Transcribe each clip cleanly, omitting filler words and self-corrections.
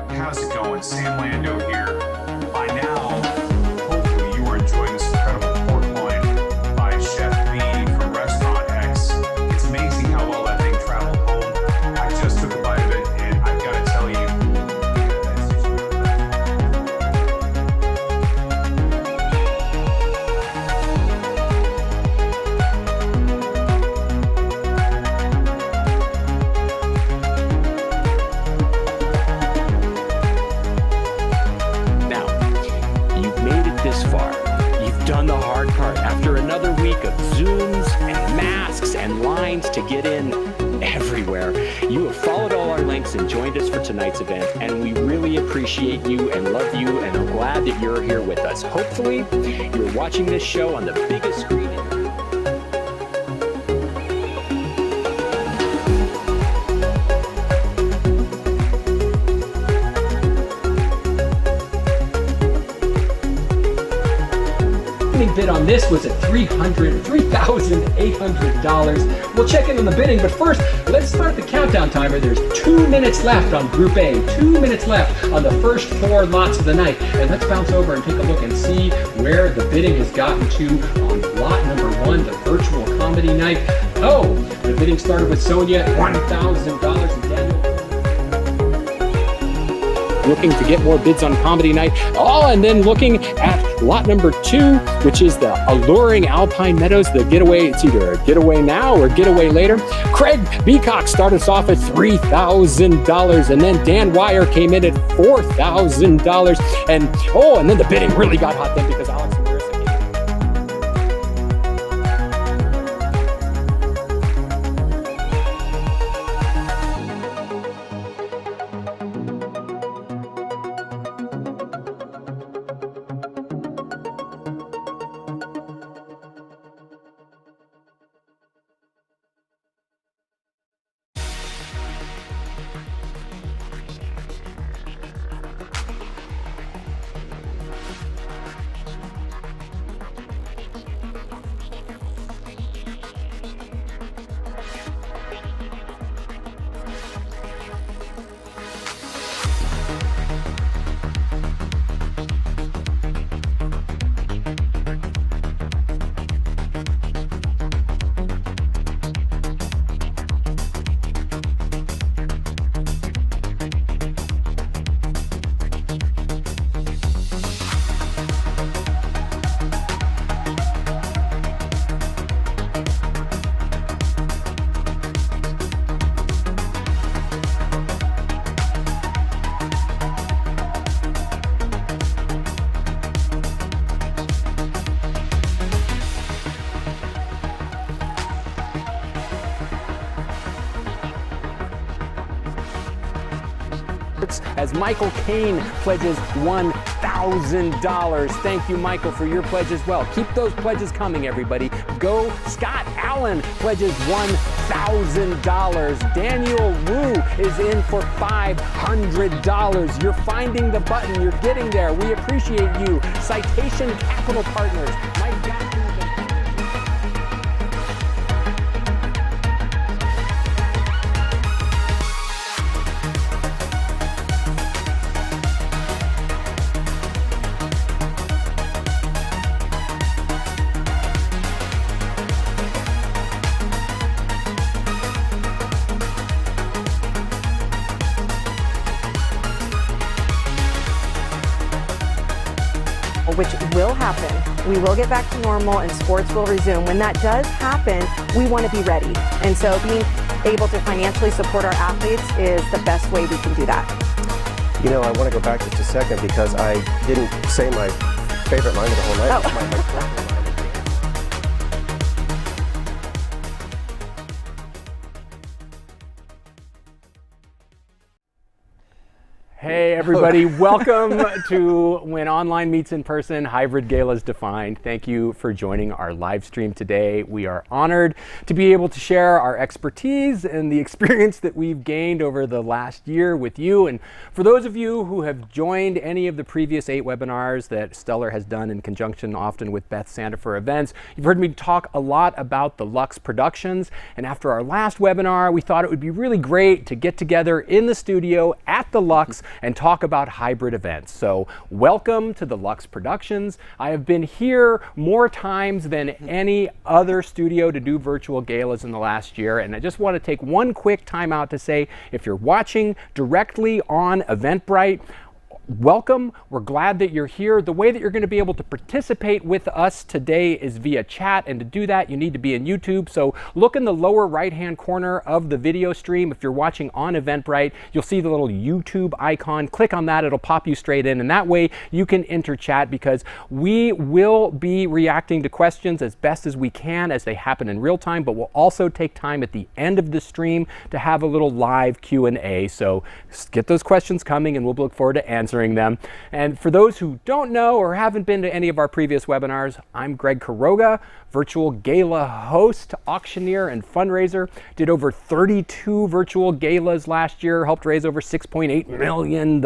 How's it going? Sam Lando here. By now, hopefully you are enjoying this incredible pork loin by Chef B from Restaurant X. It's amazing how well that thing traveled home. I just took a bite of it, and I've got to tell you, this far. You've done the hard part. After another week of Zooms and masks and lines to get in everywhere, you have followed all our links and joined us for tonight's event, and we really appreciate you and love you, and are glad that you're here with us. Hopefully, you're watching this show on the biggest screen. Bid on this was at $3,800. We'll check in on the bidding, but first, let's start the countdown timer. There's 2 minutes left on Group A, 2 minutes left on the first 4 lots of the night. And let's bounce over and take a look and see where the bidding has gotten to on lot number 1, the virtual comedy night. Oh, the bidding started with Sonia at $1,000 and Daniel. Looking to get more bids on comedy night. Oh, and then looking at lot number 2, which is the alluring Alpine Meadows, the getaway. It's either a getaway now or getaway later. Craig Beacock started us off at $3,000, and then Dan Wire came in at $4,000. And then the bidding really got hot then because Alex and Marissa came in. As Michael Kane pledges $1,000. Thank you, Michael, for your pledge as well. Keep those pledges coming, everybody. Go. Scott Allen pledges $1,000. Daniel Wu is in for $500. You're finding the button. You're getting there. We appreciate you. Citation Capital Partners. Mike Jackson. Which will happen. We will get back to normal and sports will resume. When that does happen, we want to be ready. And so being able to financially support our athletes is the best way we can do that. You know, I want to go back just a second because I didn't say my favorite line of the whole night. Oh. Hey everybody, welcome to When Online Meets in Person, Hybrid Galas Defined. Thank you for joining our live stream today. We are honored to be able to share our expertise and the experience that we've gained over the last year with you. And for those of you who have joined any of the previous 8 webinars that Stellar has done in conjunction often with Beth Sandefur events, you've heard me talk a lot about the Lux Productions. And after our last webinar, we thought it would be really great to get together in the studio at the Lux and talk about hybrid events. So welcome to the Lux Productions. I have been here more times than any other studio to do virtual galas in the last year, and I just want to take one quick time out to say, if you're watching directly on Eventbrite, welcome. We're glad that you're here. The way that you're going to be able to participate with us today is via chat, and to do that you need to be in YouTube. So look in the lower right hand corner of the video stream. If you're watching on Eventbrite, you'll see the little YouTube icon. Click on that, it'll pop you straight in, and that way you can enter chat, because we will be reacting to questions as best as we can as they happen in real time, but we'll also take time at the end of the stream to have a little live Q&A. So get those questions coming and we'll look forward to answering them. And for those who don't know or haven't been to any of our previous webinars, I'm Greg Quiroga, virtual gala host, auctioneer, and fundraiser. Did over 32 virtual galas last year, helped raise over $6.8 million.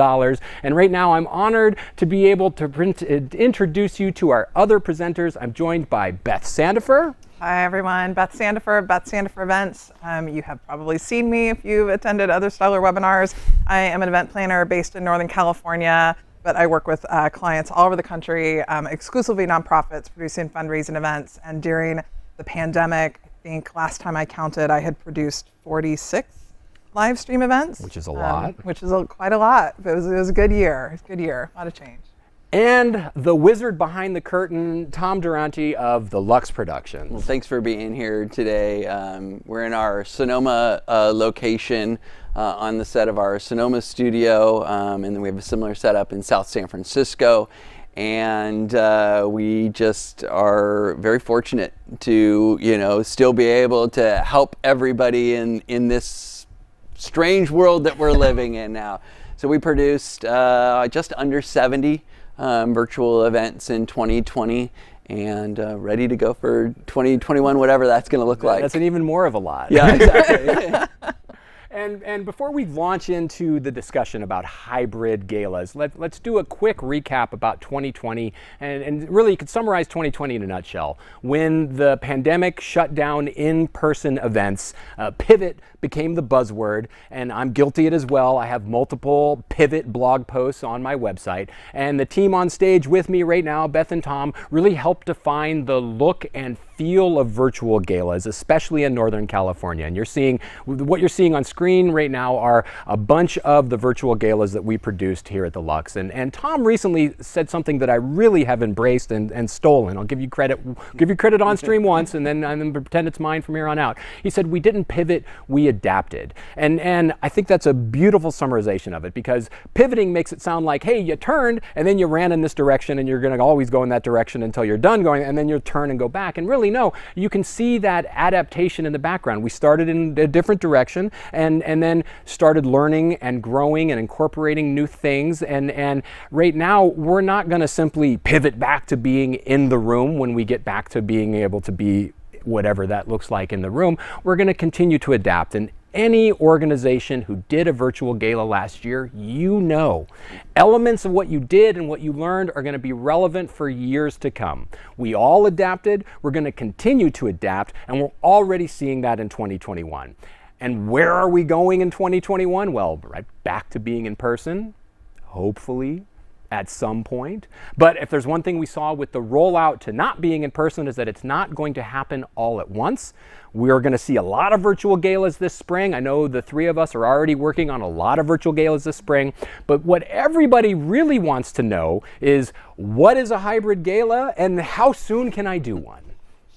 And right now I'm honored to be able to introduce you to our other presenters. I'm joined by Beth Sandefur. Hi everyone, Beth Sandefur, Beth Sandefur Events. You have probably seen me if you've attended other Stellar webinars. I am an event planner based in Northern California, but I work with clients all over the country, exclusively nonprofits producing fundraising events. And during the pandemic, I think last time I counted, I had produced 46 live stream events. Which is a lot. Which is quite a lot. It was a good year. It was a good year, a lot of change. And the wizard behind the curtain, Tom Durante of the Lux Productions. Well, thanks for being here today. We're in our Sonoma location on the set of our Sonoma studio, and then we have a similar setup in South San Francisco. And we just are very fortunate to, still be able to help everybody in this strange world that we're living in now. So we produced just under 70 virtual events in 2020, and ready to go for 2021, whatever that's going to look like. That's an even more of a lot. Yeah, exactly. And before we launch into the discussion about hybrid galas, let's do a quick recap about 2020, and really you could summarize 2020 in a nutshell. When the pandemic shut down in-person events, pivot became the buzzword, and I'm guilty of it as well. I have multiple pivot blog posts on my website, and the team on stage with me right now, Beth and Tom, really helped define the look and feel of virtual galas, especially in Northern California. And what you're seeing on screen right now are a bunch of the virtual galas that we produced here at the Lux. And Tom recently said something that I really have embraced and stolen. I'll give you credit on stream once, and then pretend it's mine from here on out. He said, we didn't pivot, we adapted. And I think that's a beautiful summarization of it, because pivoting makes it sound like, hey, you turned and then you ran in this direction and you're going to always go in that direction until you're done going, and then you'll turn and go back. And really, no, you can see that adaptation in the background. We started in a different direction and then started learning and growing and incorporating new things. And right now, we're not going to simply pivot back to being in the room when we get back to being able to be whatever that looks like in the room. We're going to continue to adapt. And any organization who did a virtual gala last year, elements of what you did and what you learned are going to be relevant for years to come. We all adapted, we're going to continue to adapt, and we're already seeing that in 2021. And where are we going in 2021? Well, right back to being in person, hopefully, at some point. But if there's one thing we saw with the rollout to not being in person, is that it's not going to happen all at once. We're going to see a lot of virtual galas this spring. I know the three of us are already working on a lot of virtual galas this spring. But what everybody really wants to know is, what is a hybrid gala and how soon can I do one?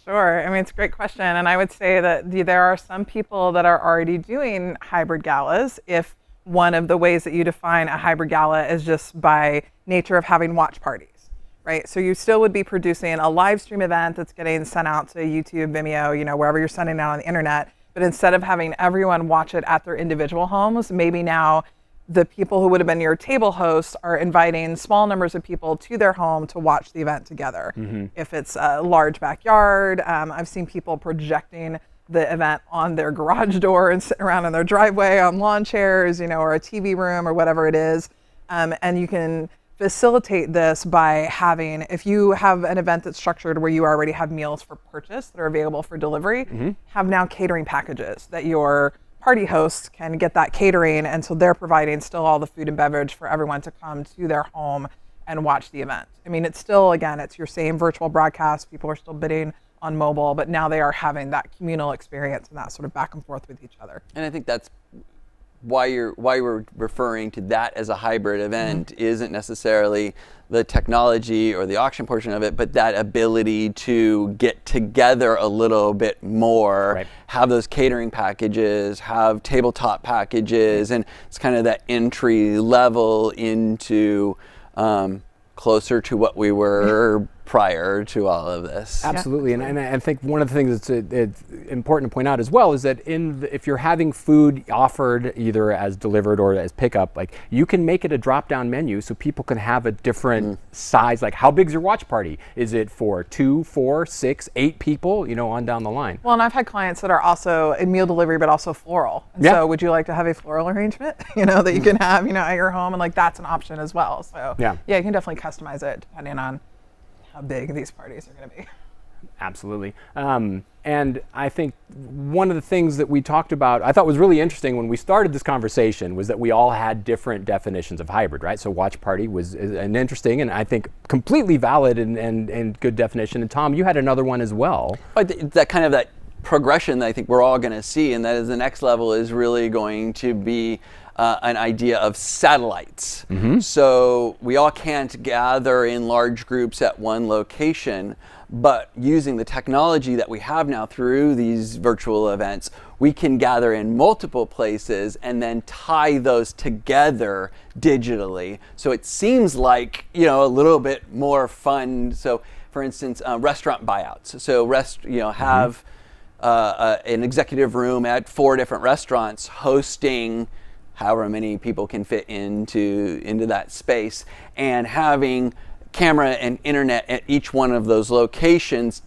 Sure. I mean, it's a great question. And I would say that there are some people that are already doing hybrid galas, if one of the ways that you define a hybrid gala is just by nature of having watch parties, right? So you still would be producing a live stream event that's getting sent out to YouTube, Vimeo, wherever you're sending it out on the internet. But instead of having everyone watch it at their individual homes, maybe now the people who would have been your table hosts are inviting small numbers of people to their home to watch the event together. If it's a large backyard, I've seen people projecting the event on their garage door and sitting around in their driveway on lawn chairs, or a TV room or whatever it is. And you can facilitate this by having, if you have an event that's structured where you already have meals for purchase that are available for delivery, have now catering packages that your party hosts can get that catering, and so they're providing still all the food and beverage for everyone to come to their home and watch the event. I mean, it's still, again, it's your same virtual broadcast. People are still bidding on mobile, but now they are having that communal experience and that sort of back and forth with each other. And I think that's why we're referring to that as a hybrid event isn't necessarily the technology or the auction portion of it, but that ability to get together a little bit more, have those catering packages, have tabletop packages, and it's kind of that entry level into closer to what we were prior to all of this. Absolutely, and I think one of the things that's it's important to point out as well is that if you're having food offered either as delivered or as pickup, like you can make it a drop-down menu so people can have a different size. Like, how big's your watch party? Is it for 2, 4, 6, 8 people? On down the line. Well, and I've had clients that are also in meal delivery, but also floral. And so, would you like to have a floral arrangement? That you can have, at your home, and like that's an option as well. So yeah, you can definitely customize it depending on how big these parties are going to be. Absolutely. And I think one of the things that we talked about, I thought was really interesting when we started this conversation, was that we all had different definitions of hybrid, right? So watch party was an interesting and I think completely valid and good definition. And Tom, you had another one as well. That kind of that progression that I think we're all going to see, and that is the next level is really going to be an idea of satellites. So we all can't gather in large groups at one location, but using the technology that we have now through these virtual events, we can gather in multiple places and then tie those together digitally. So it seems like, a little bit more fun. So for instance, restaurant buyouts. So have an executive room at 4 different restaurants hosting however many people can fit into that space, and having camera and internet at each one of those locations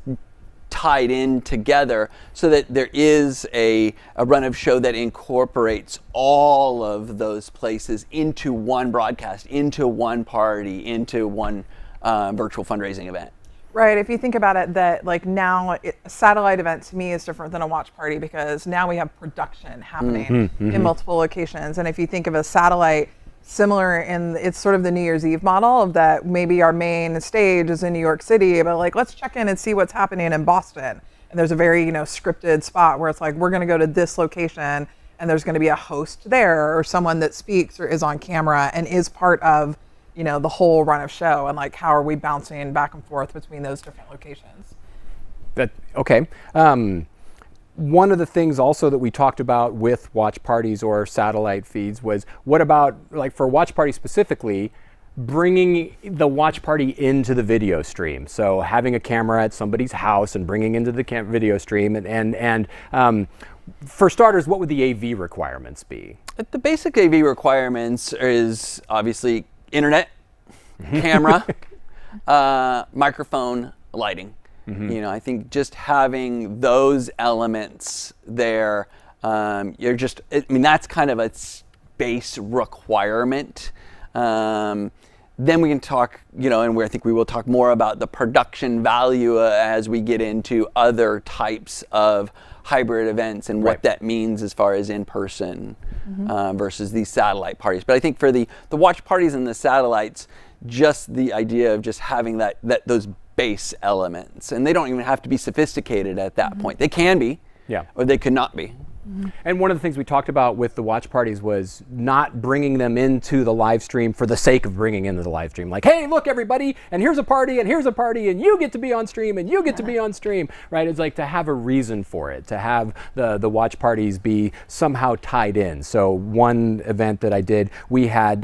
tied in together so that there is a run of show that incorporates all of those places into one broadcast, into one party, into one virtual fundraising event. Right. If you think about it, that like now a satellite event to me is different than a watch party because now we have production happening in multiple locations. And if you think of a satellite, similar in it's sort of the New Year's Eve model of that maybe our main stage is in New York City, but like let's check in and see what's happening in Boston. And there's a very scripted spot where it's like we're going to go to this location and there's going to be a host there or someone that speaks or is on camera and is part of the whole run of show, and like how are we bouncing back and forth between those different locations. Okay. One of the things also that we talked about with watch parties or satellite feeds was what about, like for watch party specifically, bringing the watch party into the video stream. So having a camera at somebody's house and bringing into the video stream and for starters, what would the AV requirements be? The basic AV requirements is obviously internet, camera, microphone, lighting. I think just having those elements there, that's kind of a base requirement. Then we can talk, and I think we will talk more about the production value as we get into other types of hybrid events and what that means as far as in-person versus these satellite parties. But I think for the watch parties and the satellites, just the idea of just having those base elements, and they don't even have to be sophisticated at that point. They can be, or they could not be. And one of the things we talked about with the watch parties was not bringing them into the live stream for the sake of bringing into the live stream. Like, hey, look, everybody, and here's a party, and you get to be on stream, and you get to be on stream, right? It's like to have a reason for it, to have the watch parties be somehow tied in. So one event that I did, we had,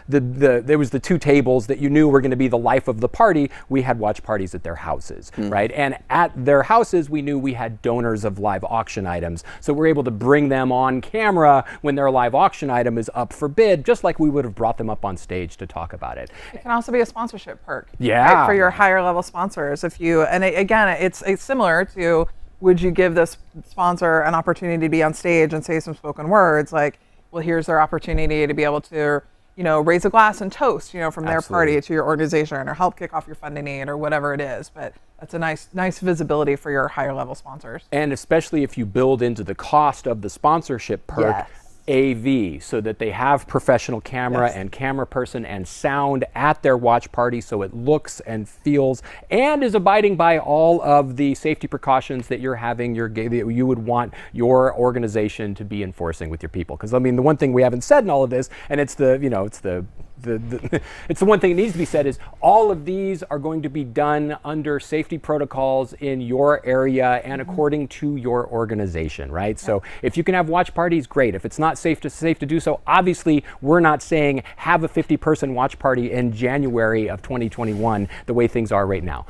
there was the 2 tables that you knew were going to be the life of the party. We had watch parties at their houses, right? And at their houses, we knew we had donors of live auction items. So we're able to bring them on camera when their live auction item is up for bid, just like we would have brought them up on stage to talk about it. It can also be a sponsorship perk. Yeah. Right, for your higher level sponsors. If you, and again, it's similar to, would you give this sponsor an opportunity to be on stage and say some spoken words? Like, well, here's their opportunity to be able to, raise a glass and toast, from their party to your organization, or help kick off your funding need, or whatever it is. But that's a nice visibility for your higher level sponsors. And especially if you build into the cost of the sponsorship perk, Yes. AV, so that they have professional camera and camera person and sound at their watch party, so it looks and feels and is abiding by all of the safety precautions that you're having that you would want your organization to be enforcing with your people. Because I mean, the one thing we haven't said in all of this, and it's the it's the one thing that needs to be said, is all of these are going to be done under safety protocols in your area and according to your organization, right? So if you can have watch parties, great. If it's not safe to do so, obviously we're not saying have a 50-person watch party in January of 2021 the way things are right now.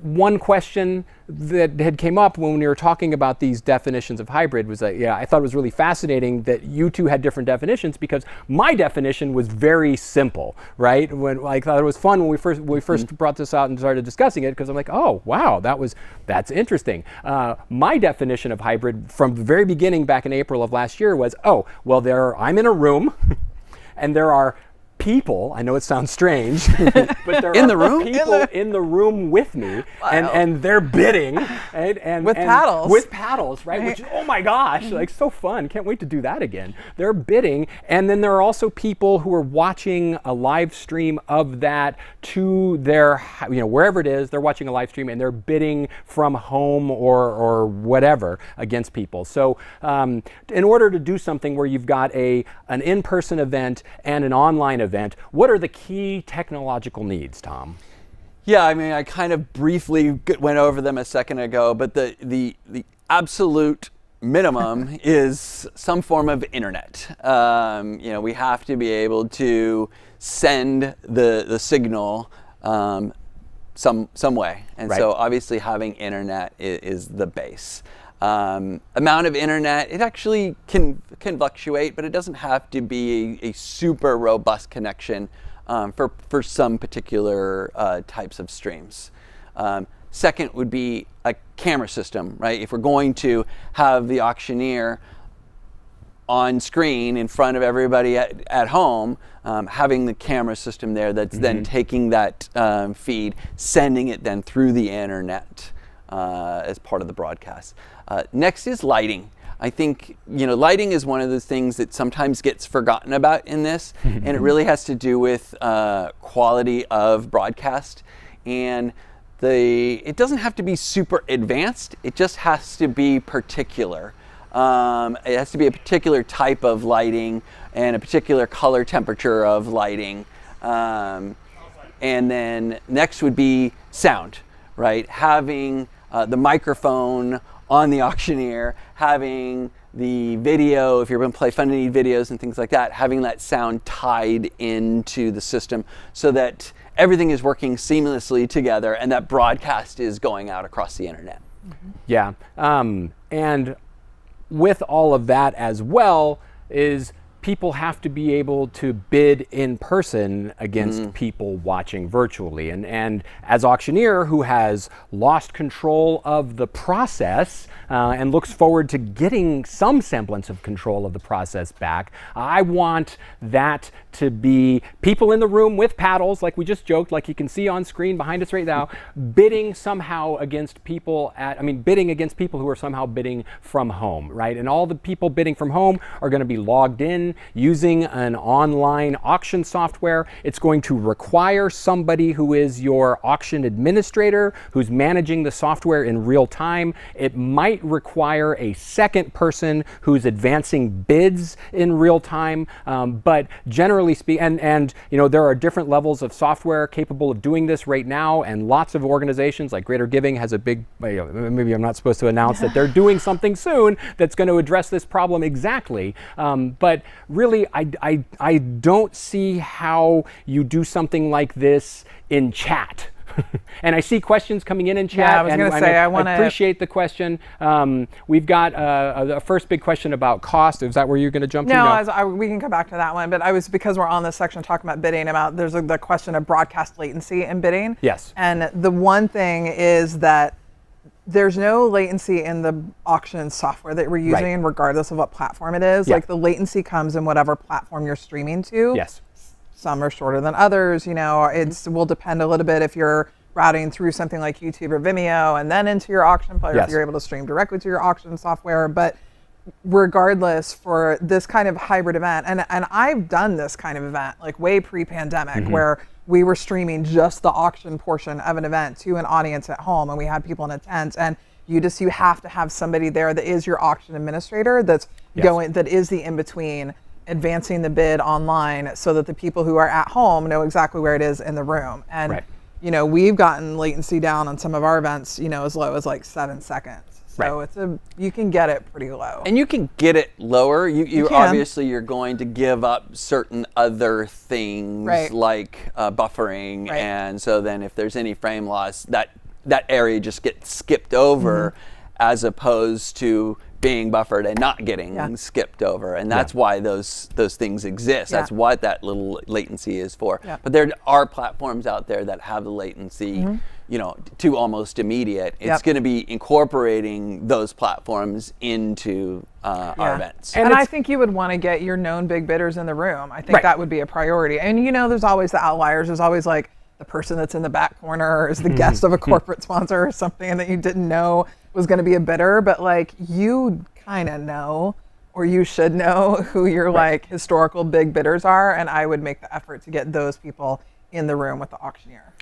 One question that had came up when we were talking about these definitions of hybrid was that, I thought it was really fascinating that you two had different definitions, because my definition was very simple, right? When I thought it was fun when we first brought this out and started discussing it, because I'm like, oh wow, that's interesting. My definition of hybrid from the very beginning back in April of last year was, I'm in a room and there are people, I know it sounds strange, but there are people in the room with me, and they're bidding, right? With paddles. With paddles, right? Which, oh my gosh, like so fun. Can't wait to do that again. They're bidding, and then there are also people who are watching a live stream of that to their, wherever it is, they're watching a live stream and they're bidding from home or whatever against people. So in order to do something where you've got an in-person event and an online event, what are the key technological needs, Tom? Yeah, I mean, I kind of briefly went over them a second ago, but the absolute minimum is some form of internet. We have to be able to send the signal some way, and so obviously having internet is the base. Amount of internet, it actually can fluctuate, but it doesn't have to be a super robust connection for some particular types of streams. Second would be a camera system, right? If we're going to have the auctioneer on screen in front of everybody at home, having the camera system there that's then taking that feed, sending it then through the internet as part of the broadcast. Next is lighting. I think, lighting is one of the things that sometimes gets forgotten about in this, and it really has to do with quality of broadcast. And it doesn't have to be super advanced, it just has to be particular. It has to be a particular type of lighting and a particular color temperature of lighting. And then next would be sound, right? Having the microphone on the auctioneer, having the video, if you're going to play funded need videos and things like that, having that sound tied into the system so that everything is working seamlessly together and that broadcast is going out across the internet. Yeah, and with all of that as well is people have to be able to bid in person against people watching virtually. And as auctioneer who has lost control of the process and looks forward to getting some semblance of control of the process back, I want that to be people in the room with paddles, like we just joked, like you can see on screen behind us right now, bidding somehow against people bidding against people who are somehow bidding from home, right? And all the people bidding from home are going to be logged in using an online auction software. It's going to require somebody who is your auction administrator who's managing the software in real time. It might require a second person who's advancing bids in real time, but generally speaking, and there are different levels of software capable of doing this right now, and lots of organizations like Greater Giving has a big, maybe I'm not supposed to announce that they're doing something soon that's going to address this problem exactly, but really I don't see how you do something like this in chat. And I see questions coming in chat. Yeah, I was going to say, I appreciate the question. We've got a first big question about cost. Is that where you're going to jump to? No, we can come back to that one. But because we're on this section talking about bidding, there's the question of broadcast latency in bidding. Yes. And the one thing is that there's no latency in the auction software that we're using, regardless of what platform it is. Yeah. Like the latency comes in whatever platform you're streaming to. Yes. Some are shorter than others. It will depend a little bit if you're routing through something like YouTube or Vimeo and then into your auction player, if you're able to stream directly to your auction software. But regardless, for this kind of hybrid event, and I've done this kind of event like way pre-pandemic, where we were streaming just the auction portion of an event to an audience at home, and we had people in attendance, and you have to have somebody there that is your auction administrator that is the in-between, advancing the bid online so that the people who are at home know exactly where it is in the room. And we've gotten latency down on some of our events, as low as like 7 seconds. So you can get it pretty low. And you can get it lower. You obviously you're going to give up certain other things like buffering, and so then if there's any frame loss, that area just gets skipped over, as opposed to being buffered and not getting skipped over, and that's why those things exist. That's what that little latency is for. But there are platforms out there that have the latency, to almost immediate. It's going to be incorporating those platforms into our events. And I think you would want to get your known big bidders in the room. I think that would be a priority. And there's always the outliers. There's always like the person that's in the back corner is the guest of a corporate sponsor or something that you didn't know was going to be a bidder, but like you kind of know, or you should know who your like historical big bidders are, and I would make the effort to get those people in the room with the auctioneer.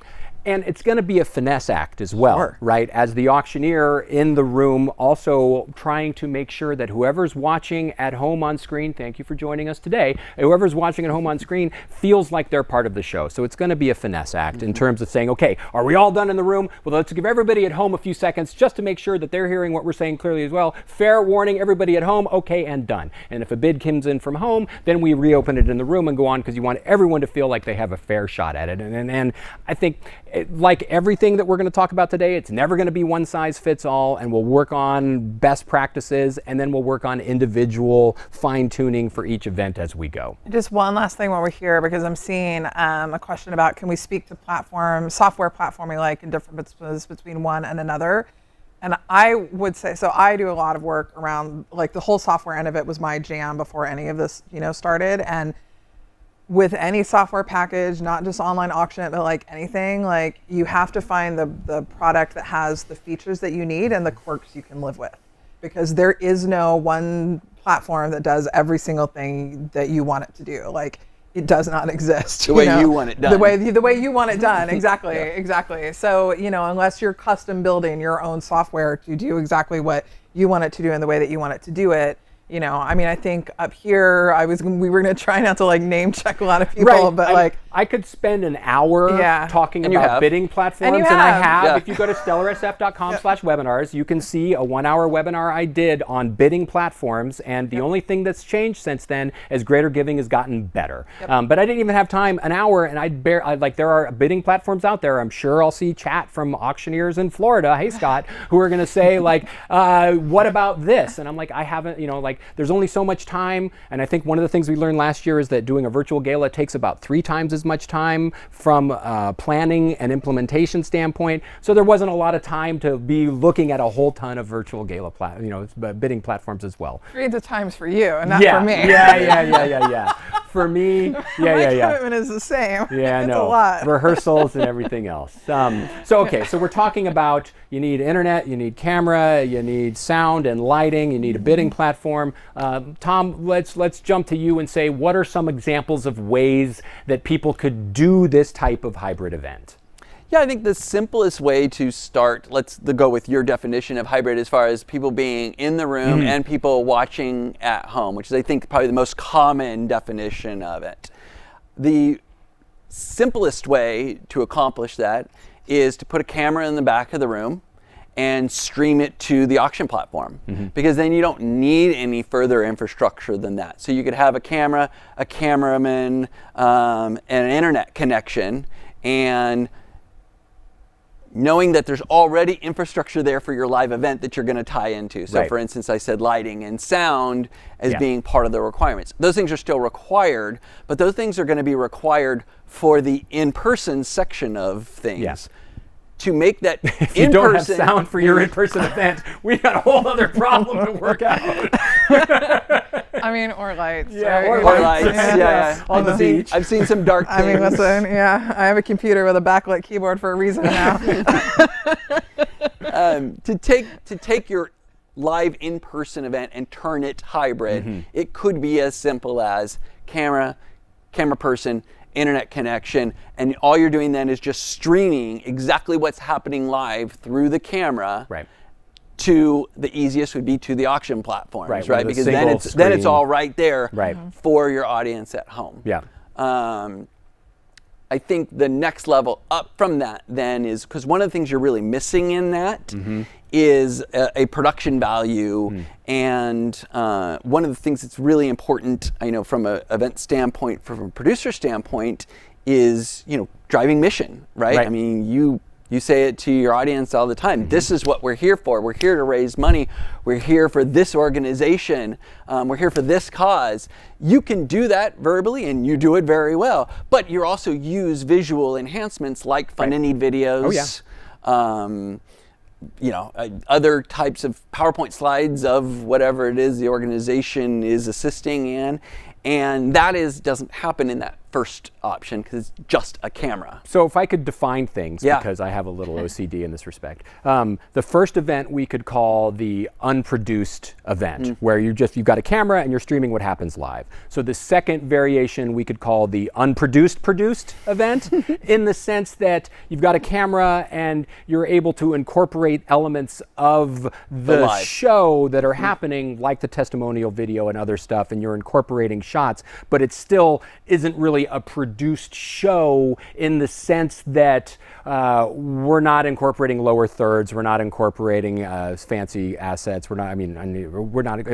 And it's going to be a finesse act as well, right? As the auctioneer in the room, also trying to make sure that whoever's watching at home on screen, thank you for joining us today, whoever's watching at home on screen feels like they're part of the show. So it's going to be a finesse act in terms of saying, okay, are we all done in the room? Well, let's give everybody at home a few seconds just to make sure that they're hearing what we're saying clearly as well. Fair warning, everybody at home, okay, and done. And if a bid comes in from home, then we reopen it in the room and go on, because you want everyone to feel like they have a fair shot at it. And I think, like everything that we're going to talk about today, it's never going to be one size fits all, and we'll work on best practices, and then we'll work on individual fine tuning for each event as we go. Just one last thing while we're here, because I'm seeing a question about, can we speak to software platform we like and differences between one and another? And I would say, so I do a lot of work around, like the whole software end of it was my jam before any of this, started. And with any software package, not just online auction, but like anything, like you have to find the product that has the features that you need and the quirks you can live with, because there is no one platform that does every single thing that you want it to do. Like it does not exist. The way you want it done. The way you want it done. Exactly. Exactly. So, unless you're custom building your own software to do exactly what you want it to do in the way that you want it to do it, I think up here, we were going to try not to like name check a lot of people, but I could spend an hour talking and about bidding platforms, and I have. Yeah. If you go to stellarsf.com/webinars, you can see a 1-hour webinar I did on bidding platforms, and the only thing that's changed since then is Greater Giving has gotten better. But I didn't even have time an hour, and there are bidding platforms out there. I'm sure I'll see chat from auctioneers in Florida, hey Scott, who are going to say like, what about this? And I'm like, I haven't, there's only so much time, and I think one of the things we learned last year is that doing a virtual gala takes about 3 times as much time from planning and implementation standpoint. So there wasn't a lot of time to be looking at a whole ton of virtual gala bidding platforms as well. 3 times for you, and not for me. Yeah. For me, my commitment is the same. Yeah, it's a lot. Rehearsals and everything else. So we're talking about, you need internet, you need camera, you need sound and lighting, you need a bidding platform. Tom, let's jump to you and say, what are some examples of ways that people could do this type of hybrid event? Yeah, I think the simplest way to start, let's go with your definition of hybrid as far as people being in the room and people watching at home, which is, I think, probably the most common definition of it. The simplest way to accomplish that is to put a camera in the back of the room and stream it to the auction platform, because then you don't need any further infrastructure than that. So you could have a camera, a cameraman, and an internet connection, and knowing that there's already infrastructure there for your live event that you're going to tie into. So Right. for instance, I said lighting and sound as Yeah. being part of the requirements. Those things are still required, but those things are going to be required for the in-person section of things. Yeah. To make that If you don't have in-person sound for your in-person event, we got a whole other problem to work out. I mean, or lights. Yeah, or, or you know, lights, yeah. On the beach. I've seen some dark I things. mean, listen, yeah, I have a computer with a backlit keyboard for a reason now. To take your live in-person event and turn it hybrid, it could be as simple as camera person, internet connection, and all you're doing then is just streaming exactly what's happening live through the camera. Right. To the easiest would be to the auction platforms, Right, right? with a Because then single it's screen. all right there Right. for your audience at home. Yeah. I think the next level up from that then is, because one of the things you're really missing in that is a production value, and one of the things that's really important, I know, from an event standpoint, from a producer standpoint, is driving mission, right? Right. I mean, you say it to your audience all the time. This is what we're here for. We're here to raise money. We're here for this organization. We're here for this cause. You can do that verbally, and you do it very well. But you also use visual enhancements like fun and neat videos. Oh, yeah. Other types of PowerPoint slides of whatever it is the organization is assisting in. And that doesn't happen in that first option because it's just a camera. So if I could define things, Yeah. because I have a little OCD in this respect. The first event we could call the unproduced event, where you've got a camera and you're streaming what happens live. So the second variation we could call the produced event, in the sense that you've got a camera and you're able to incorporate elements of the live. show that are happening, like the testimonial video and other stuff, and you're incorporating shots, but it still isn't really a produced show in the sense that we're not incorporating lower thirds, we're not incorporating fancy assets, we're not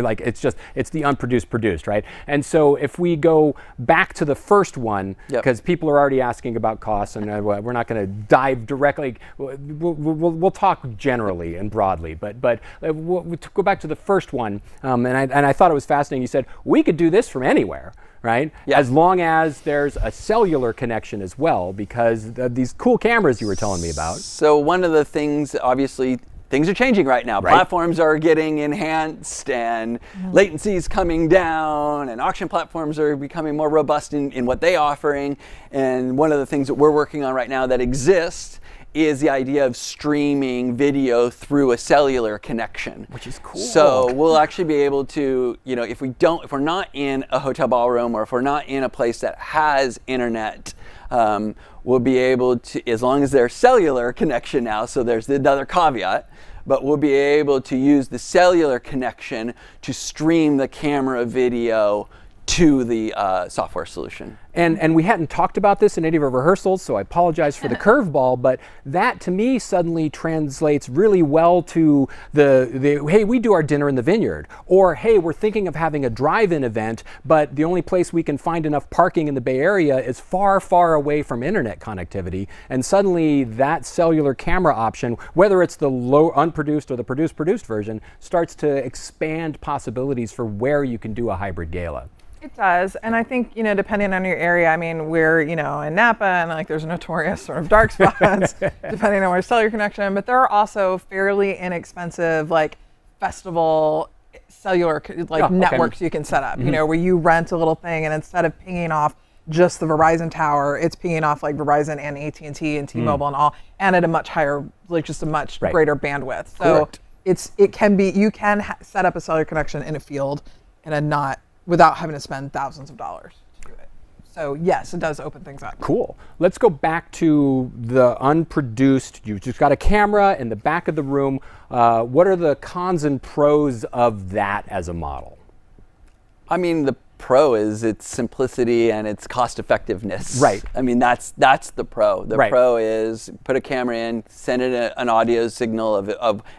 like, it's the unproduced produced, right? And so if we go back to the first one, because people are already asking about costs, and we're not going to dive directly, we'll talk generally and broadly, but we'll go back to the first one, and I thought it was fascinating. You said we could do this from anywhere, right? Yeah. As long as there's a cellular connection as well, because these cool cameras you were telling me about. So one of the things, obviously, things are changing right now. Right. Platforms are getting enhanced, and latency is coming down, and auction platforms are becoming more robust in what they're offering. And one of the things that we're working on right now that exists is the idea of streaming video through a cellular connection. Which is cool. So we'll actually be able to, if we're not in a hotel ballroom, or if we're not in a place that has internet, we'll be able to, as long as there's cellular connection now, so there's another caveat, but we'll be able to use the cellular connection to stream the camera video to the software solution. And we hadn't talked about this in any of our rehearsals, so I apologize for the curveball, but that to me suddenly translates really well to the hey, we do our dinner in the vineyard, or hey, we're thinking of having a drive-in event, but the only place we can find enough parking in the Bay Area is far, far away from internet connectivity, and suddenly that cellular camera option, whether it's the low unproduced or the produced version, starts to expand possibilities for where you can do a hybrid gala. It does, and I think, depending on your area, I mean, we're, in Napa, and like there's notorious sort of dark spots, depending on where cellular connection, but there are also fairly inexpensive, like, festival cellular, networks you can set up, where you rent a little thing, and instead of pinging off just the Verizon tower, it's pinging off like Verizon and AT&T and T-Mobile and all, and at a much higher, like just a much greater bandwidth. So you can set up a cellular connection in a field without having to spend thousands of dollars to do it. So yes, it does open things up. Cool. Let's go back to the unproduced. You've just got a camera in the back of the room. What are the cons and pros of that as a model? I mean, the pro is its simplicity and its cost effectiveness. Right. I mean, that's the pro. The right. pro is put a camera in, send it an audio signal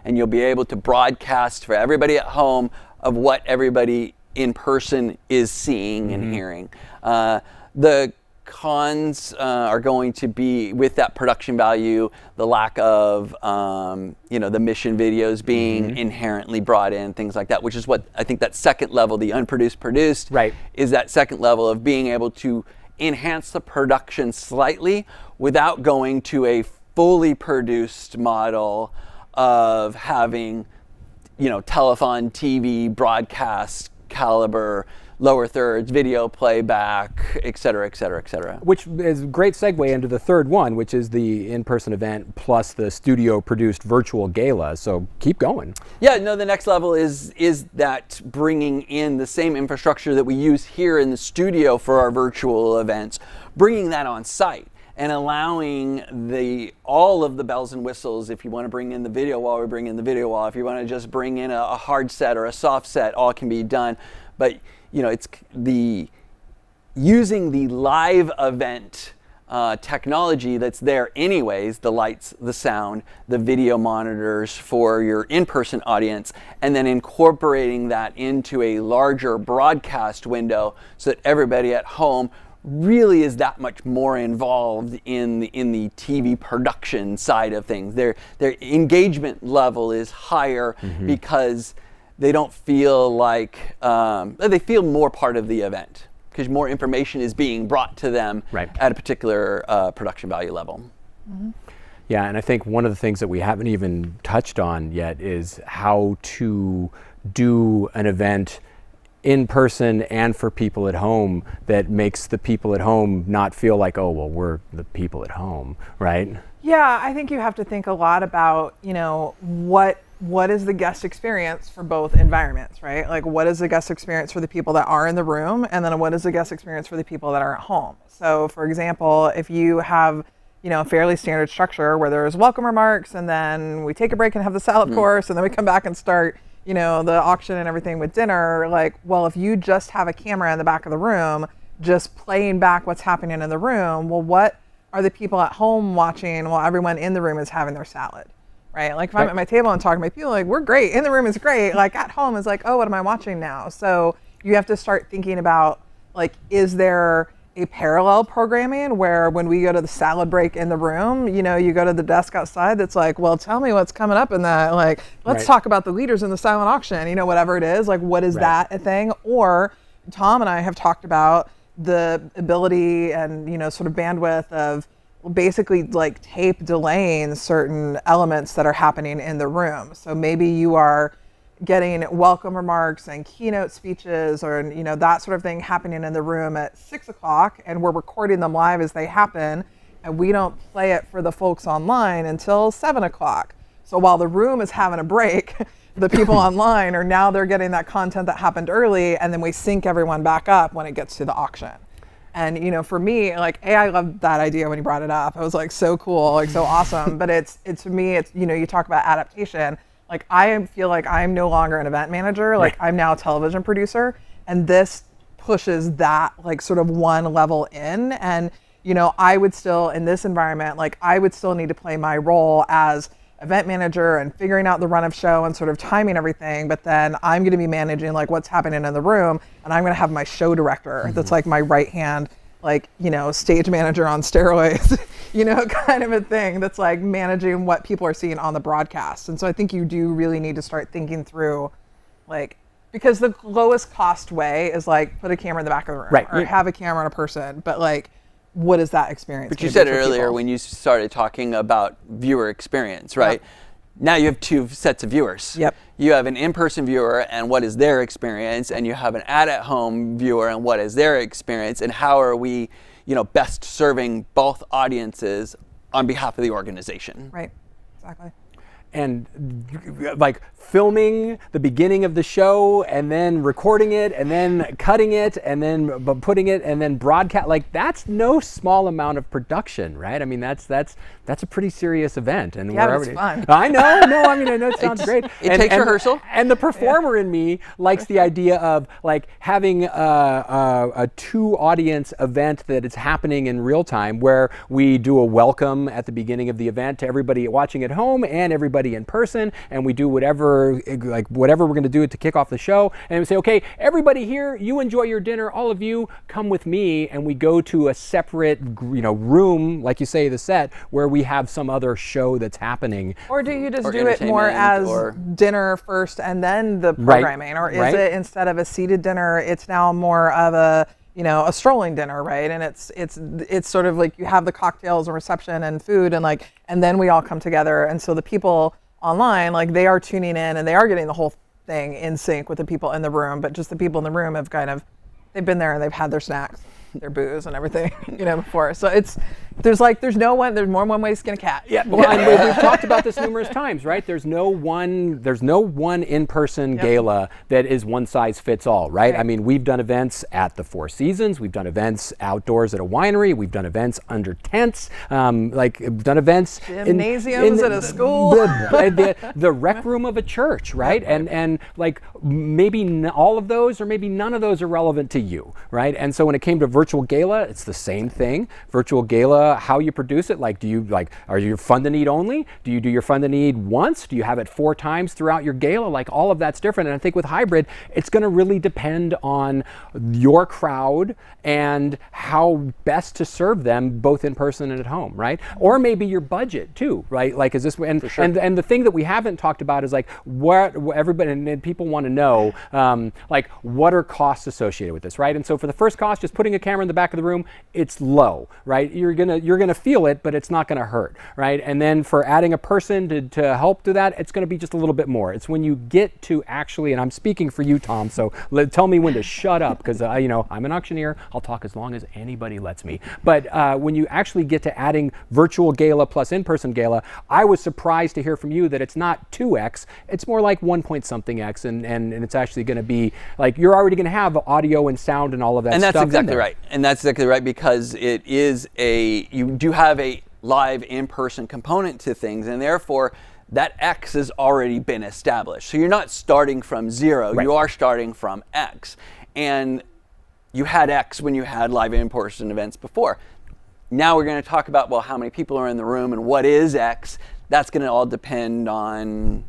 and you'll be able to broadcast for everybody at home of what everybody in person is seeing and hearing. The cons are going to be with that production value, the lack of, the mission videos being inherently brought in, things like that, which is what I think that second level, the unproduced produced, is that second level of being able to enhance the production slightly without going to a fully produced model of having, telethon TV broadcast caliber, lower thirds, video playback, et cetera, et cetera, et cetera. Which is a great segue into the third one, which is the in-person event plus the studio-produced virtual gala. So keep going. Yeah, no, the next level is that bringing in the same infrastructure that we use here in the studio for our virtual events, bringing that on site and allowing all of the bells and whistles. If you want to bring in the video wall, we bring in the video wall. If you want to just bring in a hard set or a soft set, all can be done. But it's using the live event technology that's there anyways, the lights, the sound, the video monitors for your in-person audience, and then incorporating that into a larger broadcast window so that everybody at home really is that much more involved in the TV production side of things. Their engagement level is higher because they don't feel like, they feel more part of the event because more information is being brought to them at a particular production value level. Yeah, and I think one of the things that we haven't even touched on yet is how to do an event in person and for people at home that makes the people at home not feel like, oh, well, we're the people at home, right? Yeah, I think you have to think a lot about, what is the guest experience for both environments, right? Like, what is the guest experience for the people that are in the room, and then what is the guest experience for the people that are at home? So, for example, if you have, a fairly standard structure where there's welcome remarks, and then we take a break and have the salad course, and then we come back and start, the auction and everything with dinner, if you just have a camera in the back of the room, just playing back what's happening in the room, well, what are the people at home watching while everyone in the room is having their salad? Right? Like if I'm at my table and talking to my people, we're great. In the room is great. At home is oh, what am I watching now? So you have to start thinking about is there a parallel programming where when we go to the salad break in the room, you go to the desk outside that's well, tell me what's coming up in that. Let's talk about the leaders in the silent auction, whatever it is. What is that a thing? Or Tom and I have talked about the ability and, sort of bandwidth of basically tape delaying certain elements that are happening in the room. So maybe you are getting welcome remarks and keynote speeches or that sort of thing happening in the room at 6 o'clock, and we're recording them live as they happen, and we don't play it for the folks online until 7 o'clock. So while the room is having a break, the people online are they're getting that content that happened early, and then we sync everyone back up when it gets to the auction. And, for me, I loved that idea when you brought it up. I was so cool, so awesome. But it's to me, it's, you talk about adaptation. I feel like I'm no longer an event manager. I'm now a television producer. And this pushes that, sort of one level in. And, I would still, in this environment, I would still need to play my role as event manager and figuring out the run of show and sort of timing everything. But then I'm going to be managing what's happening in the room, and I'm going to have my show director that's my right hand, stage manager on steroids, kind of a thing that's managing what people are seeing on the broadcast. And so I think you do really need to start thinking through because the lowest cost way is put a camera in the back of the room or have a camera on a person, but what is that experience? But you said it earlier when you started talking about viewer experience, right? Yep. Now you have two sets of viewers. Yep. You have an in-person viewer and what is their experience, and you have an at-home viewer and what is their experience, and how are we, best serving both audiences on behalf of the organization. Right, exactly. And filming the beginning of the show and then recording it and then cutting it and then putting it and then broadcast, that's no small amount of production, right? I mean, that's a pretty serious event. And it's fun. I know. No, I know it sounds great. It takes rehearsal. And the performer in me likes the idea of having a two audience event that is happening in real time, where we do a welcome at the beginning of the event to everybody watching at home and everybody everybody in person, and we do whatever we're going to do to kick off the show, and we say, okay, everybody here, you enjoy your dinner, all of you come with me, and we go to a separate room, like you say, the set, where we have some other show that's happening. Or do you just do it more as dinner first and then the programming? Or is it, instead of a seated dinner, it's now more of a strolling dinner, right? And it's sort of like you have the cocktails and reception and food and then we all come together. And so the people online, they are tuning in and they are getting the whole thing in sync with the people in the room, but just the people in the room have they've been there and they've had their snacks, their booze and everything, before. So there's more one way to skin a cat. Yeah, well, and we've talked about this numerous times, right? There's no one in-person gala that is one size fits all, right? I mean, we've done events at the Four Seasons, we've done events outdoors at a winery, we've done events under tents, we've done events gymnasiums at a school, the rec room of a church, right? And maybe all of those or maybe none of those are relevant to you, right? And so when it came to virtual gala, it's the same thing. Virtual gala, how you produce it, are you fun to need only? Do you do your fun to need once? Do you have it 4 times throughout your gala? All of that's different. And I think with hybrid, it's going to really depend on your crowd and how best to serve them both in person and at home, right? Or maybe your budget too, right? Is this, and the thing that we haven't talked about is what everybody and people want to know, what are costs associated with this, right? And so for the first cost, just putting a camera in the back of the room, it's low, right? You're gonna feel it, but it's not gonna hurt, right? And then for adding a person to help do that, it's gonna be just a little bit more. It's when you get to actually, and I'm speaking for you, Tom, so tell me when to shut up, because I'm an auctioneer. I'll talk as long as anybody lets me. But when you actually get to adding virtual gala plus in-person gala, I was surprised to hear from you that it's not 2x, it's more like 1 point something x, and it's actually gonna be you're already gonna have audio and sound and all of that stuff. And that's exactly right. And that's exactly right, because it is you do have a live in-person component to things, and therefore that X has already been established. So you're not starting from 0, you are starting from X. And you had X when you had live in-person events before. Now we're going to talk about, well, how many people are in the room and what is X. That's going to all depend on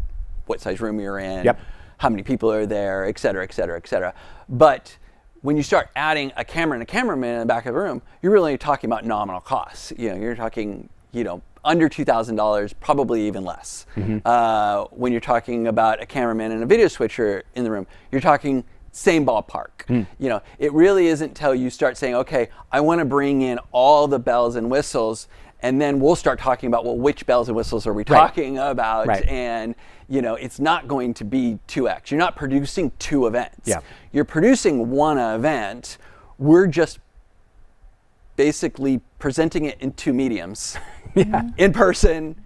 what size room you're in, how many people are there, et cetera, et cetera, et cetera. But when you start adding a camera and a cameraman in the back of the room, you're really talking about nominal costs. You're talking, under $2,000, probably even less. When you're talking about a cameraman and a video switcher in the room, you're talking same ballpark. It really isn't until you start saying, okay, I want to bring in all the bells and whistles, and then we'll start talking about, well, which bells and whistles are we talking about? And it's not going to be 2x. You're not producing 2 events. You're producing 1 event. We're just basically presenting it in 2 mediums, in person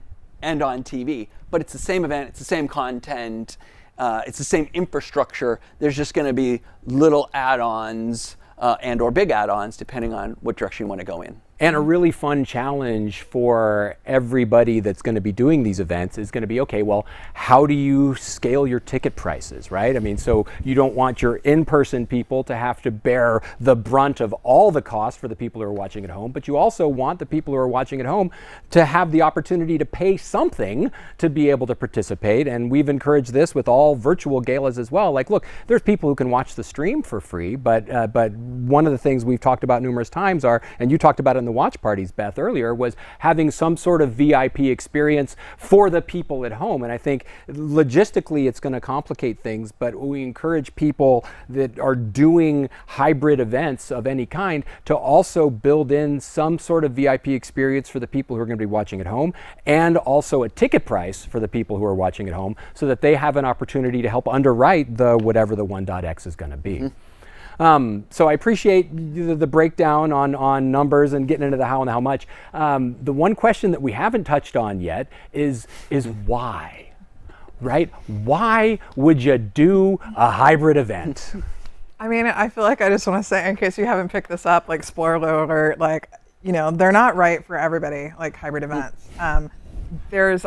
and on TV. But it's the same event, it's the same content, it's the same infrastructure. There's just going to be little add-ons and or big add-ons depending on what direction you want to go in. And a really fun challenge for everybody that's going to be doing these events is going to be, okay, well, how do you scale your ticket prices, right? I mean, so you don't want your in-person people to have to bear the brunt of all the costs for the people who are watching at home, but you also want the people who are watching at home to have the opportunity to pay something to be able to participate. And we've encouraged this with all virtual galas as well. Look, there's people who can watch the stream for free, but one of the things we've talked about numerous times and you talked about it in the watch parties, Beth, earlier, was having some sort of VIP experience for the people at home. And I think logistically it's going to complicate things, but we encourage people that are doing hybrid events of any kind to also build in some sort of VIP experience for the people who are going to be watching at home, and also a ticket price for the people who are watching at home, so that they have an opportunity to help underwrite whatever the 1.x is going to be. So I appreciate the breakdown on numbers and getting into the how and how much. The one question that we haven't touched on yet is why, right? Why would you do a hybrid event? I mean, I feel like I just want to say, in case you haven't picked this up, spoiler alert, they're not right for everybody, hybrid events.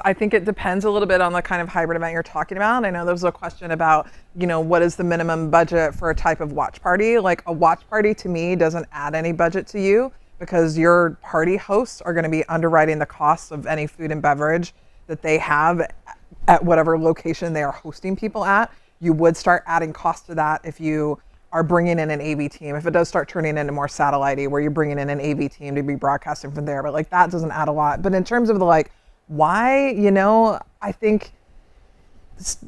I think it depends a little bit on the kind of hybrid event you're talking about. I know there was a question about, what is the minimum budget for a type of watch party? A watch party to me doesn't add any budget to you, because your party hosts are going to be underwriting the costs of any food and beverage that they have at whatever location they are hosting people at, you would start adding cost to that if you are bringing in an AV team. If it does start turning into more satellite-y, where you're bringing in an AV team to be broadcasting from there, but like that doesn't add a lot. But in terms of the like, why, I think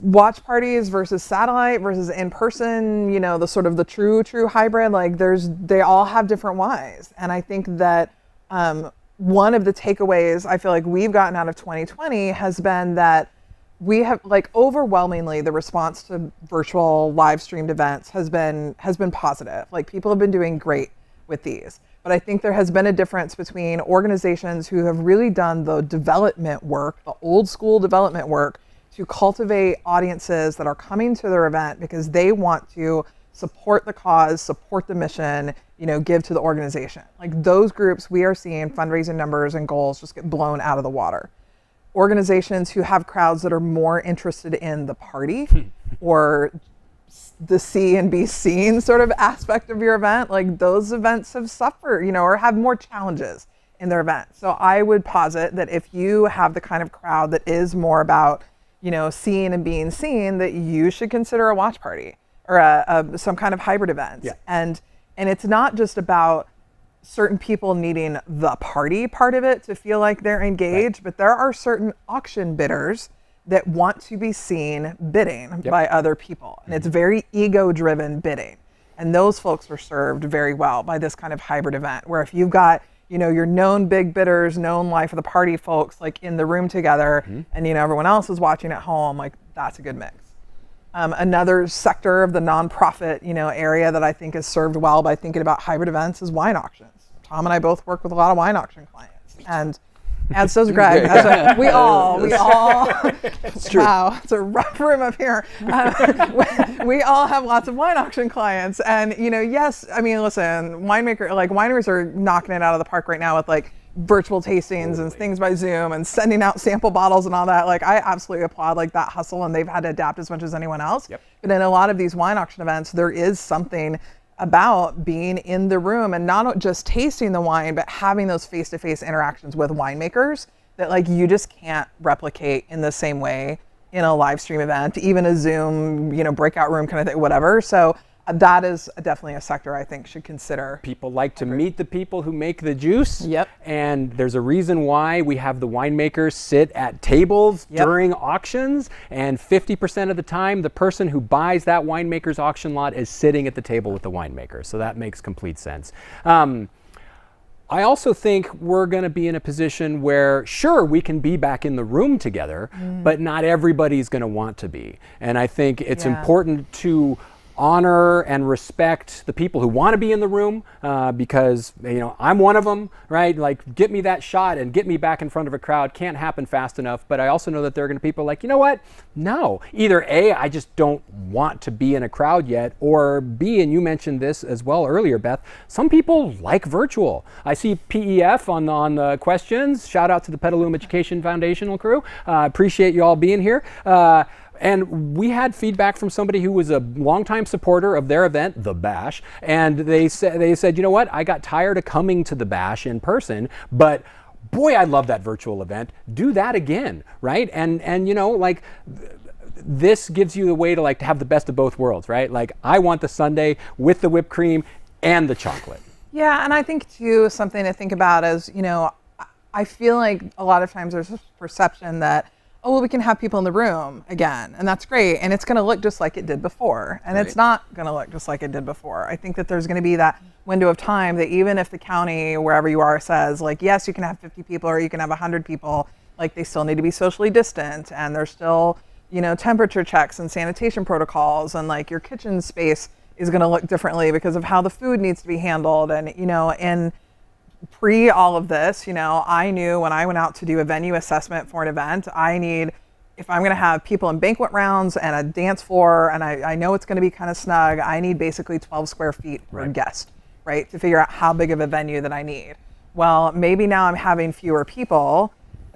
watch parties versus satellite versus in person, the sort of the true hybrid, like they all have different whys. And I think that one of the takeaways I feel like we've gotten out of 2020 has been that we have, like, overwhelmingly the response to virtual live streamed events has been positive. Like, people have been doing great with these. But I think there has been a difference between organizations who have really done the development work, the old school development work, to cultivate audiences that are coming to their event because they want to support the cause, support the mission, give to the organization. Like, those groups, we are seeing fundraising numbers and goals just get blown out of the water. Organizations who have crowds that are more interested in the party or the see and be seen sort of aspect of your event, like those events have suffered, or have more challenges in their event. So I would posit that if you have the kind of crowd that is more about, seeing and being seen, that you should consider a watch party or some kind of hybrid event. Yeah. And it's not just about certain people needing the party part of it to feel like they're engaged, but there are certain auction bidders that want to be seen bidding by other people. And it's very ego-driven bidding. And those folks are served very well by this kind of hybrid event, where if you've got, your known big bidders, known life of the party folks, like in the room together, and everyone else is watching at home, like that's a good mix. Another sector of the nonprofit, area that I think is served well by thinking about hybrid events is wine auctions. Tom and I both work with a lot of wine auction clients, and so does Greg. We all. It's true. Wow, it's a rough room up here. We all have lots of wine auction clients, and yes, I mean, listen, wineries are knocking it out of the park right now with like virtual tastings and things by Zoom and sending out sample bottles and all that. Like, I absolutely applaud like that hustle, and they've had to adapt as much as anyone else. Yep. But in a lot of these wine auction events, there is something about being in the room and not just tasting the wine, but having those face-to-face interactions with winemakers that like you just can't replicate in the same way in a live stream event, even a Zoom, breakout room kind of thing, whatever. So that is definitely a sector I think should consider. People like to meet the people who make the juice. Yep. And there's a reason why we have the winemakers sit at tables during auctions. And 50% of the time, the person who buys that winemaker's auction lot is sitting at the table with the winemaker. So that makes complete sense. I also think we're going to be in a position where, sure, we can be back in the room together, but not everybody's going to want to be. And I think it's important to honor and respect the people who want to be in the room because, I'm one of them, right? Like, get me that shot and get me back in front of a crowd can't happen fast enough. But I also know that there are going to be people like, you know what? No. Either A, I just don't want to be in a crowd yet, or B, and you mentioned this as well earlier, Beth, some people like virtual. I see PEF on the questions. Shout out to the Petaluma Education Foundational crew. Appreciate you all being here. And we had feedback from somebody who was a longtime supporter of their event, The Bash, and they said, you know what, I got tired of coming to The Bash in person, but boy, I love that virtual event. Do that again, right? And this gives you the way to to have the best of both worlds, right? Like, I want the sundae with the whipped cream and the chocolate. Yeah, and I think too, something to think about is, I feel like a lot of times there's this perception that, oh, well, we can have people in the room again, and that's great, and it's going to look just like it did before, and it's not going to look just like it did before. I think that there's going to be that window of time that even if the county, wherever you are, says, like, yes, you can have 50 people or you can have 100 people, like, they still need to be socially distant, and there's still, temperature checks and sanitation protocols, and like your kitchen space is going to look differently because of how the food needs to be handled, and and pre all of this, I knew when I went out to do a venue assessment for an event, if I'm going to have people in banquet rounds and a dance floor, and I know it's going to be kind of snug, I need basically 12 square feet per guest, right? To figure out how big of a venue that I need. Well, maybe now I'm having fewer people.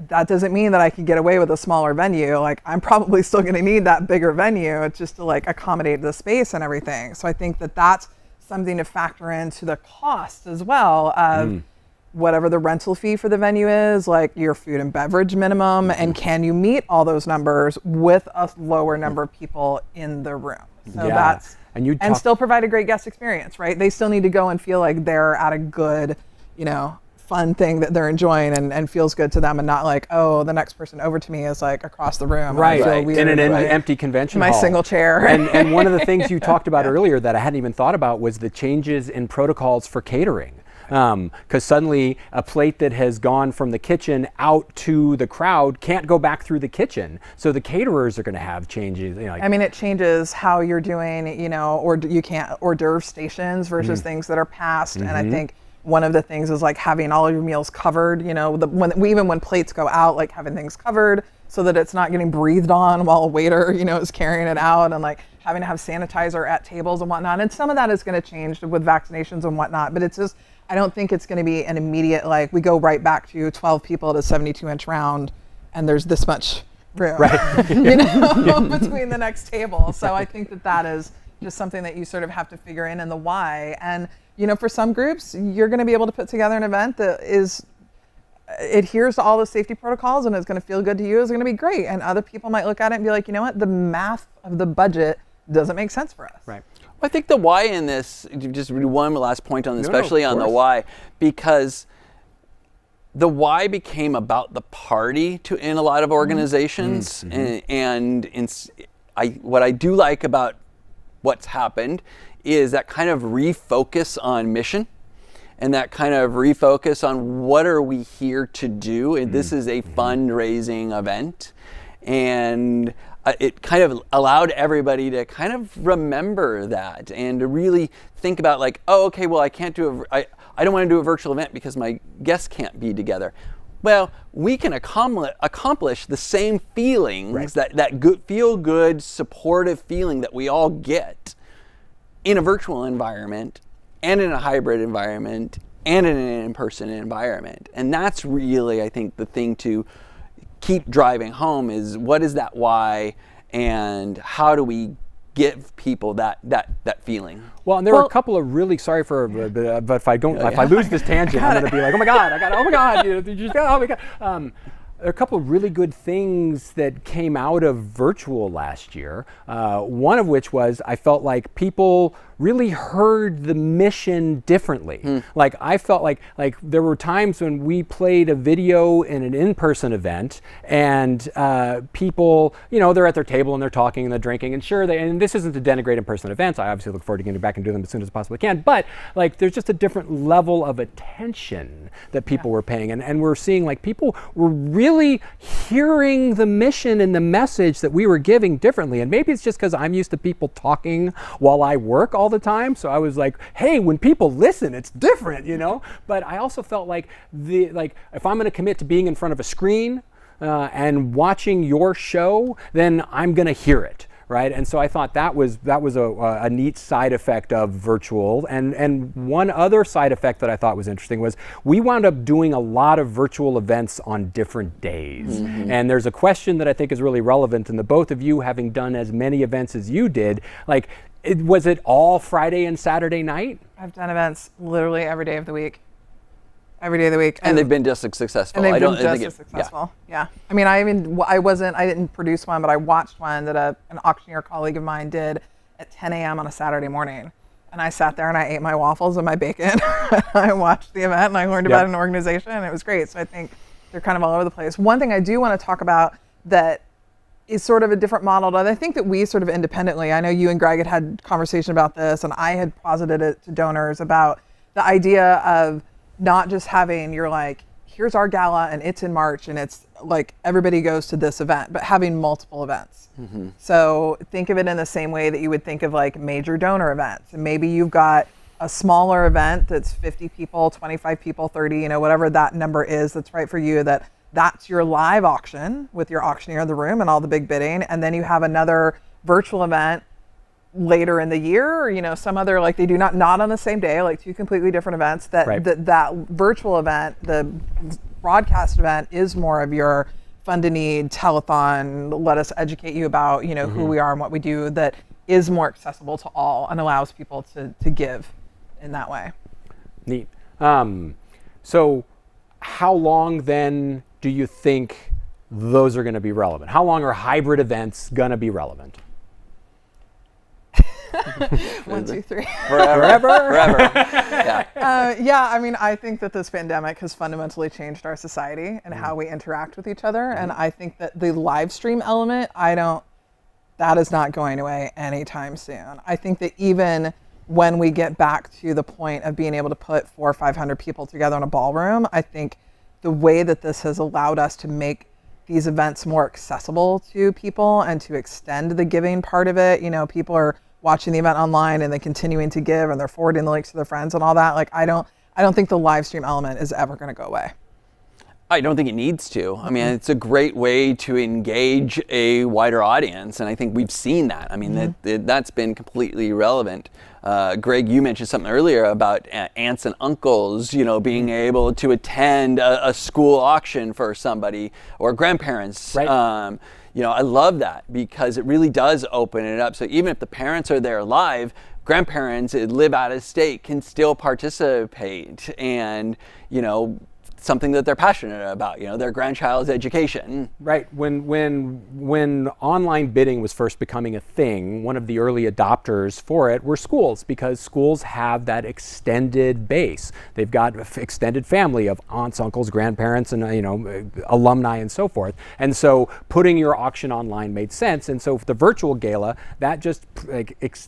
That doesn't mean that I can get away with a smaller venue. Like, I'm probably still going to need that bigger venue just to accommodate the space and everything. So I think that that's something to factor into the cost as well of, whatever the rental fee for the venue is, like your food and beverage minimum, and can you meet all those numbers with a lower number of people in the room? So that's, and still provide a great guest experience, right? They still need to go and feel like they're at a good, fun thing that they're enjoying and feels good to them, and not like, oh, the next person over to me is like across the room. Right, I feel weird, in an empty convention hall. My single chair. And one of the things you talked about earlier that I hadn't even thought about was the changes in protocols for catering. Because suddenly a plate that has gone from the kitchen out to the crowd can't go back through the kitchen. So the caterers are going to have changes. I mean, it changes how you're doing, or you can't hors d'oeuvre stations versus things that are passed. And I think one of the things is like having all of your meals covered, even when plates go out, like having things covered so that it's not getting breathed on while a waiter, is carrying it out, and like having to have sanitizer at tables and whatnot. And some of that is going to change with vaccinations and whatnot, but it's just, I don't think it's going to be an immediate, like, we go right back to 12 people at a 72-inch round and there's this much room, between the next table. So I think that is just something that you sort of have to figure in the why. And, for some groups, you're going to be able to put together an event that adheres to all the safety protocols and is going to feel good to you, is going to be great. And other people might look at it and be like, you know what, the math of the budget doesn't make sense for us. Right. I think the why in this, just one last point on this, especially on the why, because the why became about the party in a lot of organizations. And what I do like about what's happened is that kind of refocus on mission, and that kind of refocus on what are we here to do. And this is a fundraising event. And it kind of allowed everybody to kind of remember that and to really think about like, oh, okay, well, I don't want to do a virtual event because my guests can't be together. Well, we can accomplish the same feelings, that good, feel good, supportive feeling that we all get in a virtual environment and in a hybrid environment and in an in-person environment. And that's really, I think, the thing to keep driving home is, what is that why, and how do we give people that feeling? Well, and there are a couple of really, sorry for, but if I lose this tangent, I'm going to be like, oh my God, oh my God. There are a couple of really good things that came out of virtual last year. One of which was I felt like people really heard the mission differently. Like I felt like there were times when we played a video in an in-person event, and people, they're at their table and they're talking and they're drinking, and sure, and this isn't to denigrate in-person events. I obviously look forward to getting back and doing them as soon as I possibly can. But like, there's just a different level of attention that people were paying, and we're seeing like people were really hearing the mission and the message that we were giving differently. And maybe it's just because I'm used to people talking while I work all the time. So I was like, hey, when people listen, it's different, But I also felt like if I'm going to commit to being in front of a screen and watching your show, then I'm going to hear it. Right, and so I thought that was a neat side effect of virtual, and one other side effect that I thought was interesting was we wound up doing a lot of virtual events on different days. And there's a question that I think is really relevant, and the both of you having done as many events as you did, was it all Friday and Saturday night? I've done events literally every day of the week. Every day of the week. And they've been just as successful. And they've been just as successful. Yeah. I mean, I didn't produce one, but I watched one that an auctioneer colleague of mine did at 10 a.m. on a Saturday morning. And I sat there and I ate my waffles and my bacon. I watched the event and I learned about an organization, and it was great. So I think they're kind of all over the place. One thing I do want to talk about that is sort of a different model that I think that we sort of independently, I know you and Greg had conversation about this, and I had posited it to donors about the idea of not just having here's our gala and it's in March and it's like everybody goes to this event, but having multiple events. So think of it in the same way that you would think of like major donor events. And maybe you've got a smaller event that's 50 people, 25 people, 30, whatever that number is that's right for you, that's your live auction with your auctioneer in the room and all the big bidding. And then you have another virtual event later in the year, or some other, like they do not on the same day, like two completely different events. That virtual event, the broadcast event, is more of your fund a need telethon. Let us educate you about who we are and what we do. That is more accessible to all and allows people to give in that way. Neat. So how long then do you think those are going to be relevant? How long are hybrid events going to be relevant? 1, 2, 3. Forever. Yeah. Yeah, I mean, I think that this pandemic has fundamentally changed our society and how we interact with each other. And I think that the live stream element, that is not going away anytime soon. I think that even when we get back to the point of being able to put 400 or 500 people together in a ballroom, I think the way that this has allowed us to make these events more accessible to people and to extend the giving part of it, people are watching the event online and then continuing to give and they're forwarding the links to their friends and all that. Like, I don't think the live stream element is ever going to go away. I don't think it needs to. I mean, it's a great way to engage a wider audience, and I think we've seen that. I mean, that's been completely relevant. Greg, you mentioned something earlier about aunts and uncles, being able to attend a school auction for somebody, or grandparents. Right. I love that because it really does open it up. So even if the parents are there live, grandparents that live out of state can still participate, and something that they're passionate about, their grandchild's education. Right. When online bidding was first becoming a thing, one of the early adopters for it were schools, because schools have that extended base. They've got extended family of aunts, uncles, grandparents, and alumni and so forth. And so putting your auction online made sense. And so for the virtual gala, that just it's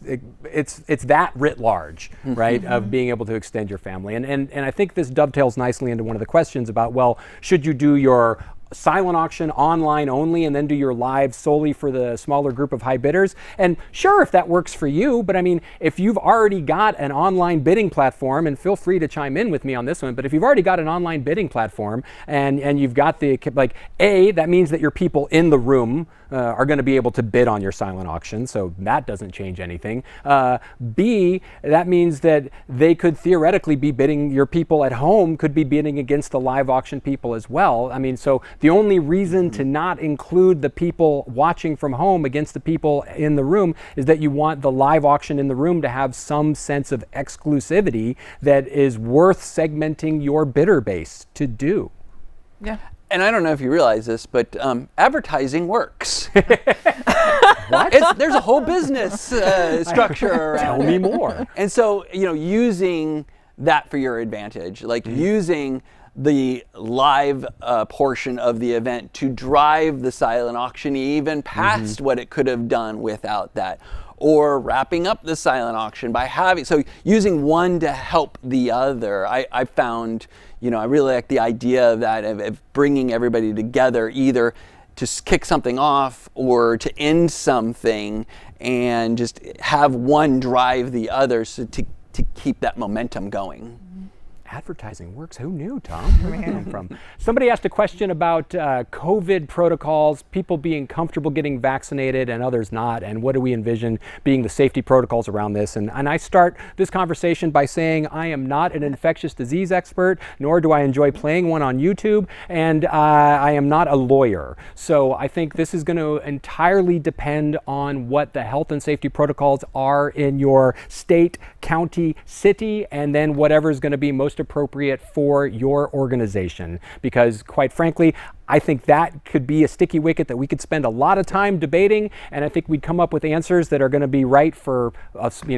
that writ large, right, of being able to extend your family. And I think this dovetails nicely into one of the questions about, well, should you do your silent auction online only and then do your live solely for the smaller group of high bidders? And sure, if that works for you, but I mean, if you've already got an online bidding platform, and feel free to chime in with me on this one, but if you've already got an online bidding platform and you've got that means that your people in the room are going to be able to bid on your silent auction, so that doesn't change anything. B, that means that they could theoretically be bidding, your people at home could be bidding against the live auction people as well. I mean, so the only reason to not include the people watching from home against the people in the room is that you want the live auction in the room to have some sense of exclusivity that is worth segmenting your bidder base to do. Yeah. And I don't know if you realize this, but advertising works. What? There's a whole business structure around Tell me more. And so, using that for your advantage, like using the live portion of the event to drive the silent auction even past what it could have done without that, or wrapping up the silent auction by using one to help the other. I found, I really like the idea of that, of bringing everybody together, either to kick something off or to end something, and just have one drive the other, so to keep that momentum going. Advertising works. Who knew, Tom? Where did that come from? Somebody asked a question about COVID protocols, people being comfortable getting vaccinated and others not, and what do we envision being the safety protocols around this? And I start this conversation by saying I am not an infectious disease expert, nor do I enjoy playing one on YouTube, and I am not a lawyer. So I think this is going to entirely depend on what the health and safety protocols are in your state, county, city, and then whatever is going to be most appropriate for your organization. Because quite frankly, I think that could be a sticky wicket that we could spend a lot of time debating, and I think we'd come up with answers that are going to be right for us. We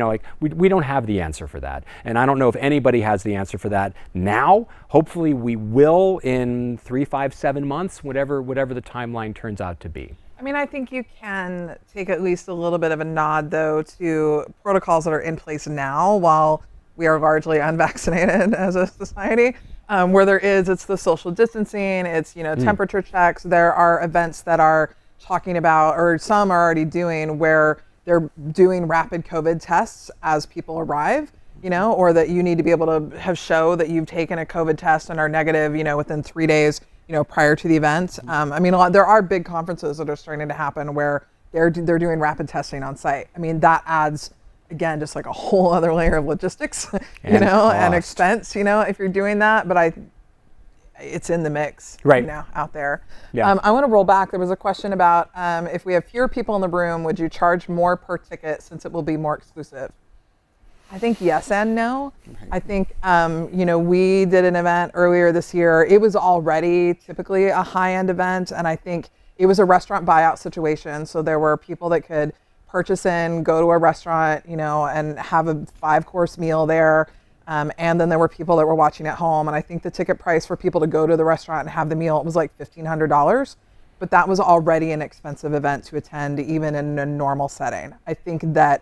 don't have the answer for that, and I don't know if anybody has the answer for that now. Hopefully we will in 3, 5, 7 months, whatever the timeline turns out to be. I mean, I think you can take at least a little bit of a nod, though, to protocols that are in place now while we are largely unvaccinated as a society. Where it's the social distancing, it's, temperature checks. There are events that are talking about, or some are already doing, where they're doing rapid COVID tests as people arrive, or that you need to be able to show that you've taken a COVID test and are negative, within 3 days, prior to the event. I mean, there are big conferences that are starting to happen where they're doing rapid testing on site. I mean, that adds, again, just like a whole other layer of logistics, and expense, if you're doing that, but it's in the mix, right, out there. Yeah. I want to roll back. There was a question about if we have fewer people in the room, would you charge more per ticket since it will be more exclusive? I think yes and no. I think, we did an event earlier this year. It was already typically a high-end event, and I think it was a restaurant buyout situation. So there were people that could purchase in, go to a restaurant, and have a 5-course meal there. And then there were people that were watching at home. And I think the ticket price for people to go to the restaurant and have the meal, it was like $1,500. But that was already an expensive event to attend, even in a normal setting. I think that,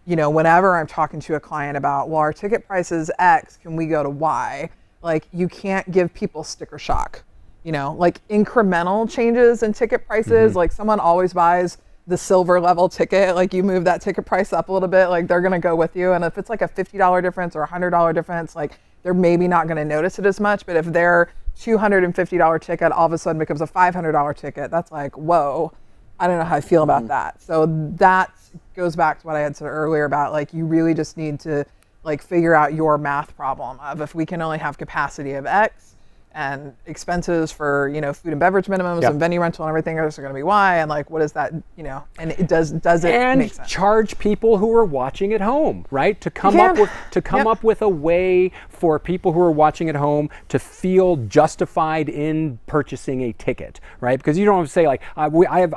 whenever I'm talking to a client about, well, our ticket price is X, can we go to Y? Like, you can't give people sticker shock. Like incremental changes in ticket prices, like someone always buys the silver level ticket, like you move that ticket price up a little bit, like they're going to go with you. And if it's like a $50 difference or $100 difference, like they're maybe not going to notice it as much. But if their $250 ticket all of a sudden becomes a $500 ticket, that's like, whoa, I don't know how I feel about that. So that goes back to what I had said earlier about, like, you really just need to like figure out your math problem of, if we can only have capacity of X, and expenses for, food and beverage minimums and venue rental and everything else are going to be Y, and like, what is that, and it does it make sense? And charge people who are watching at home, right? To come up with a way for people who are watching at home to feel justified in purchasing a ticket, right? Because you don't have to say like, I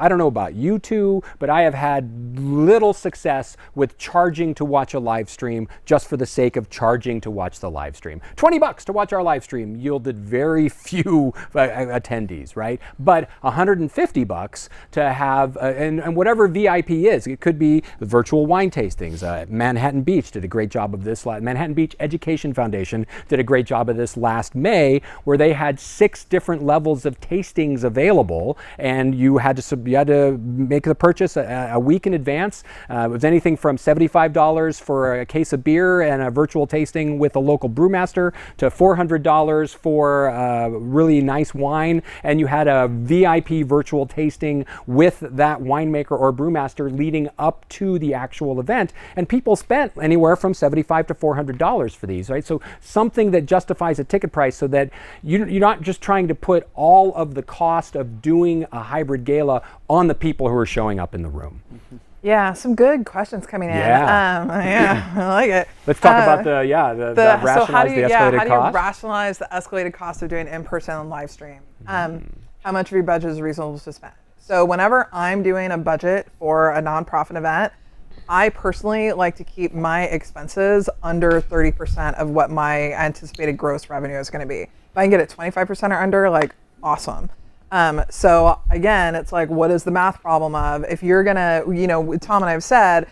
don't know about you two, but I have had little success with charging to watch a live stream just for the sake of charging to watch the live stream. $20 to watch our live stream yielded very few attendees, right? But $150 to have, and whatever VIP is, it could be the virtual wine tastings. Manhattan Beach did a great job of this. Manhattan Beach Education Foundation did a great job of this last May, where they had 6 different levels of tastings available, and you had to make the purchase a week in advance. It was anything from $75 for a case of beer and a virtual tasting with a local brewmaster to $400 for really nice wine, and you had a VIP virtual tasting with that winemaker or brewmaster leading up to the actual event, and people spent anywhere from $75 to $400 for these, right? So something that justifies a ticket price, so that you're not just trying to put all of the cost of doing a hybrid gala on the people who are showing up in the room. Yeah, some good questions coming in. Yeah, I like it. Let's talk about the rationalize the escalated cost. How do you rationalize the escalated cost of doing in-person and live stream? How much of your budget is reasonable to spend? So whenever I'm doing a budget for a nonprofit event, I personally like to keep my expenses under 30% of what my anticipated gross revenue is going to be. If I can get it 25% or under, like, awesome. So again, it's like, what is the math problem of, if you're gonna, Tom and I have said,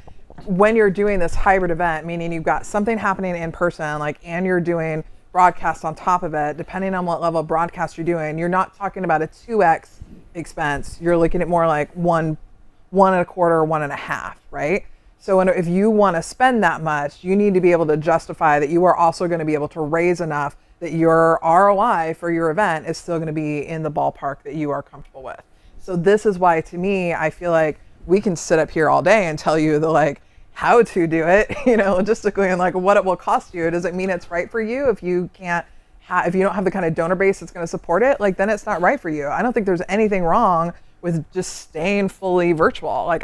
when you're doing this hybrid event, meaning you've got something happening in person, like, and you're doing broadcast on top of it, depending on what level of broadcast you're doing, you're not talking about a 2x expense. You're looking at more like 1.25, 1.5, right? So if you want to spend that much, you need to be able to justify that you are also going to be able to raise enough that your ROI for your event is still going to be in the ballpark that you are comfortable with. So this is why, to me, I feel like we can sit up here all day and tell you how to do it, logistically, and like what it will cost you. Does it mean it's right for you? If you can't if you don't have the kind of donor base that's going to support it, like, then it's not right for you. I don't think there's anything wrong with just staying fully virtual. Like,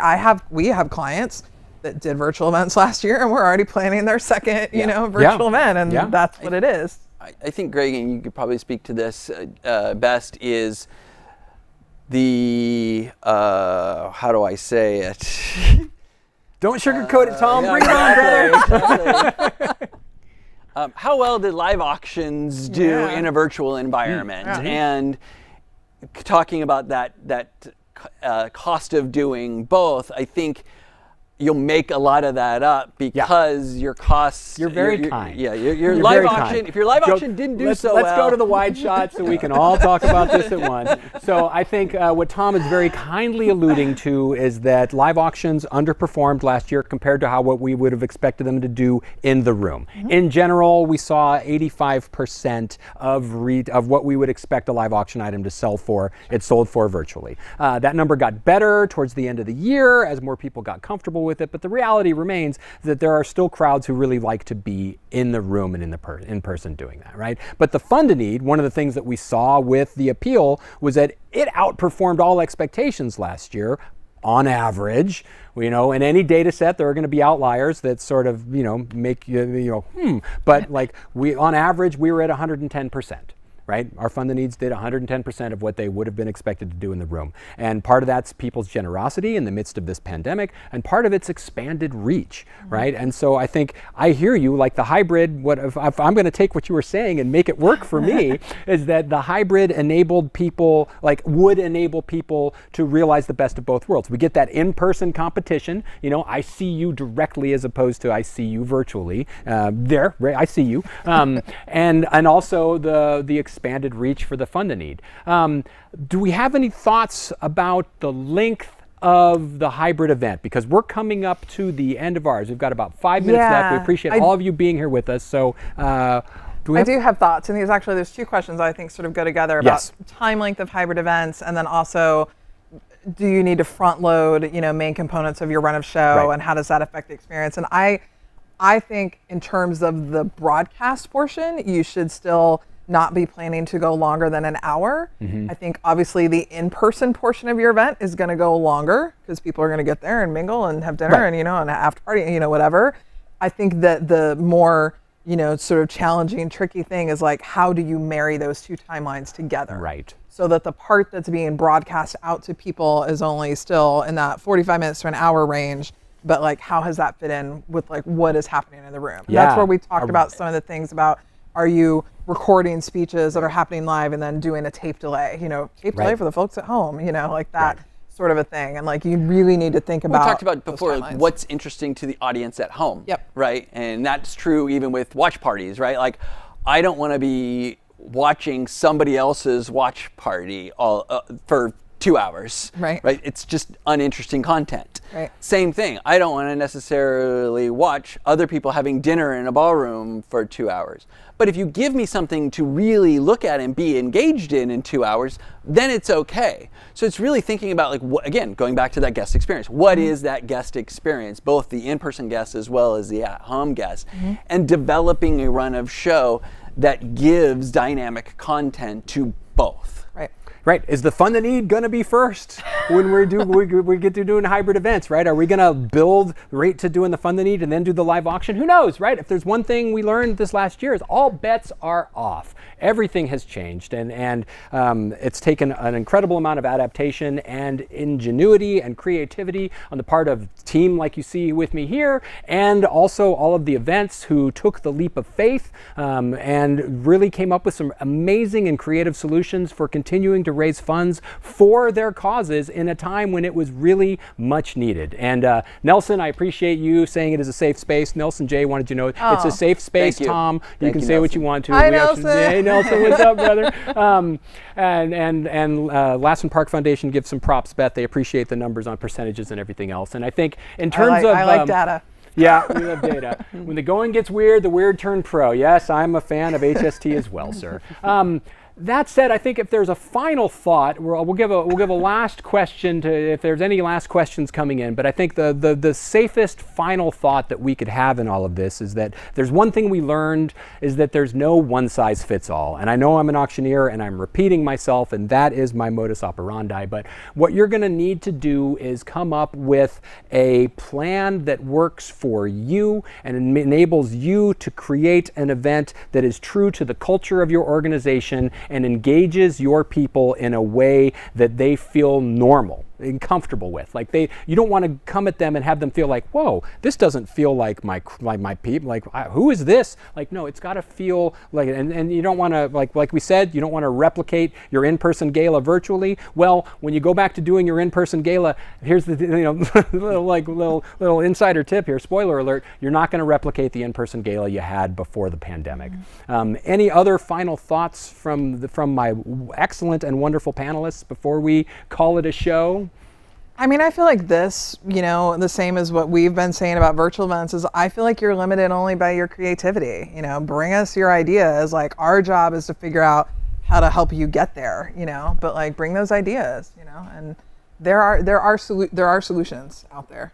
we have clients that did virtual events last year, and we're already planning their second, virtual event, and that's what it is. I think, Greg, and you could probably speak to this best, is the, how do I say it? Don't sugarcoat it, Tom. Bring it on, brother. Exactly. How well did live auctions do in a virtual environment? And talking about that cost of doing both, I think you'll make a lot of that up because your costs. You're very kind. Yeah, your live auction. If your live auction didn't do so well, let's go to the wide shot so we can all talk about this at once. So I think what Tom is very kindly alluding to is that live auctions underperformed last year compared to what we would have expected them to do in the room. In general, we saw 85% of what we would expect a live auction item to sell for, it sold for virtually. That number got better towards the end of the year as more people got comfortable with it, but the reality remains that there are still crowds who really like to be in the room and in person doing that, right? But the fund to need, one of the things that we saw with the appeal was that it outperformed all expectations last year, on average, in any data set, there are going to be outliers that sort of, make but like on average, we were at 110%. Right? Our Fund the Needs did 110% of what they would have been expected to do in the room. And part of that's people's generosity in the midst of this pandemic, and part of it's expanded reach, right? And so I think I hear you, like the hybrid, if I'm going to take what you were saying and make it work for me, is that the hybrid enabled people, would enable people to realize the best of both worlds. We get that in-person competition, I see you directly as opposed to I see you virtually. I see you. And also the expanded reach for the Fund the Need. Do we have any thoughts about the length of the hybrid event? Because we're coming up to the end of ours. We've got about 5 minutes left. We appreciate all of you being here with us. So I do have thoughts, and there's two questions I think sort of go together about time length of hybrid events, and then also, do you need to front load, main components of your run of show, and how does that affect the experience? And I think in terms of the broadcast portion, you should still not be planning to go longer than an hour. I think obviously the in-person portion of your event is going to go longer because people are going to get there and mingle and have dinner and, and an after party, whatever. I think that the more, sort of challenging, tricky thing is like, how do you marry those two timelines together? Right. So that the part that's being broadcast out to people is only still in that 45 minutes to an hour range. But like, how has that fit in with like what is happening in the room? Yeah. That's where we talked about some of the things about, are you recording speeches that are happening live and then doing a tape delay, tape delay for the folks at home, like that sort of a thing. And like, you really need to think about. We talked about before, like, what's interesting to the audience at home. Right. And that's true even with watch parties, right? Like, I don't want to be watching somebody else's watch party for 2 hours. Right. It's just uninteresting content. Same thing. I don't want to necessarily watch other people having dinner in a ballroom for 2 hours. But if you give me something to really look at and be engaged in 2 hours, then it's okay. So it's really thinking about, like, again, going back to that guest experience. What is that guest experience, both the in-person guest as well as the at-home guest, and developing a run of show that gives dynamic content to both. Right. Is the Fund the Need going to be first when we get to doing hybrid events, right? Are we going to build right to doing the Fund the Need and then do the live auction? Who knows, right? If there's one thing we learned this last year is all bets are off. Everything has changed, and it's taken an incredible amount of adaptation and ingenuity and creativity on the part of team like you see with me here, and also all of the events who took the leap of faith and really came up with some amazing and creative solutions for continuing to raise funds for their causes in a time when it was really much needed. And Nelson, I appreciate you saying it is a safe space. Nelson J wanted you to know it's a safe space. Tom, you can say Nelson. What you want to. Hi, Nelson. Hey, Nelson, what's up, brother? And Lassen Park Foundation gives some props, Beth. They appreciate the numbers on percentages and everything else. And I think in terms of I like data. Yeah, we love data. When the going gets weird, the weird turn pro. Yes, I'm a fan of HST as well, sir. That said, I think if there's a final thought, we'll give a last question to if there's any last questions coming in. But I think the safest final thought that we could have in all of this is that there's one thing we learned is that there's no one size fits all. And I know I'm an auctioneer and I'm repeating myself, and that is my modus operandi. But what you're going to need to do is come up with a plan that works for you and enables you to create an event that is true to the culture of your organization and engages your people in a way that they feel normal and comfortable with. Like you don't want to come at them and have them feel like, whoa, this doesn't feel like my people. Like, who is this? Like, no, it's got to feel like, and you don't want to, like we said, you don't want to replicate your in-person gala virtually. Well, when you go back to doing your in-person gala, here's the little insider tip here. Spoiler alert: you're not going to replicate the in-person gala you had before the pandemic. Any other final thoughts from my excellent and wonderful panelists before we call it a show? I mean, I feel like this, the same as what we've been saying about virtual events, is I feel like you're limited only by your creativity. Bring us your ideas. Like, our job is to figure out how to help you get there, but like, bring those ideas, and there are solutions out there.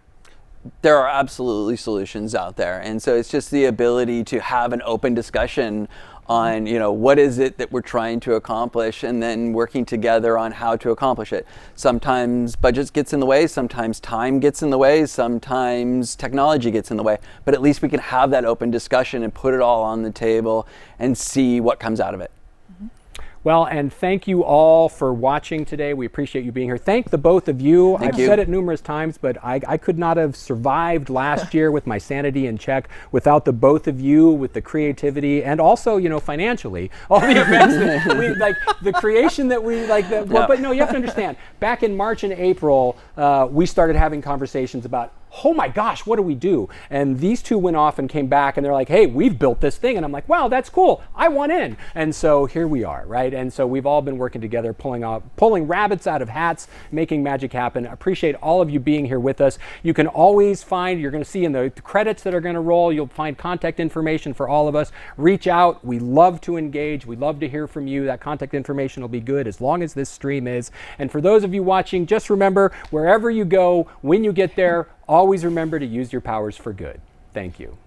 There are absolutely solutions out there. And so it's just the ability to have an open discussion on, you know, what is it that we're trying to accomplish, and then working together on how to accomplish it. Sometimes budget gets in the way, sometimes time gets in the way, sometimes technology gets in the way, but at least we can have that open discussion and put it all on the table and see what comes out of it. Well, and thank you all for watching today. We appreciate you being here. Thank the both of you. I've said it numerous times, but I could not have survived last year with my sanity in check without the both of you, with the creativity, and also, you know, financially, all the events that we, like, the creation that we, like, well, but no, you have to understand, back in March and April, we started having conversations about, oh my gosh, what do we do? And these two went off and came back and they're like, hey, we've built this thing. And I'm like, wow, that's cool. I want in. And so here we are, right? And so we've all been working together, pulling rabbits out of hats, making magic happen. Appreciate all of you being here with us. You can always find, you're going to see in the credits that are going to roll, you'll find contact information for all of us. Reach out. We love to engage. We love to hear from you. That contact information will be good as long as this stream is. And for those of you watching, just remember, wherever you go, when you get there, always remember to use your powers for good. Thank you.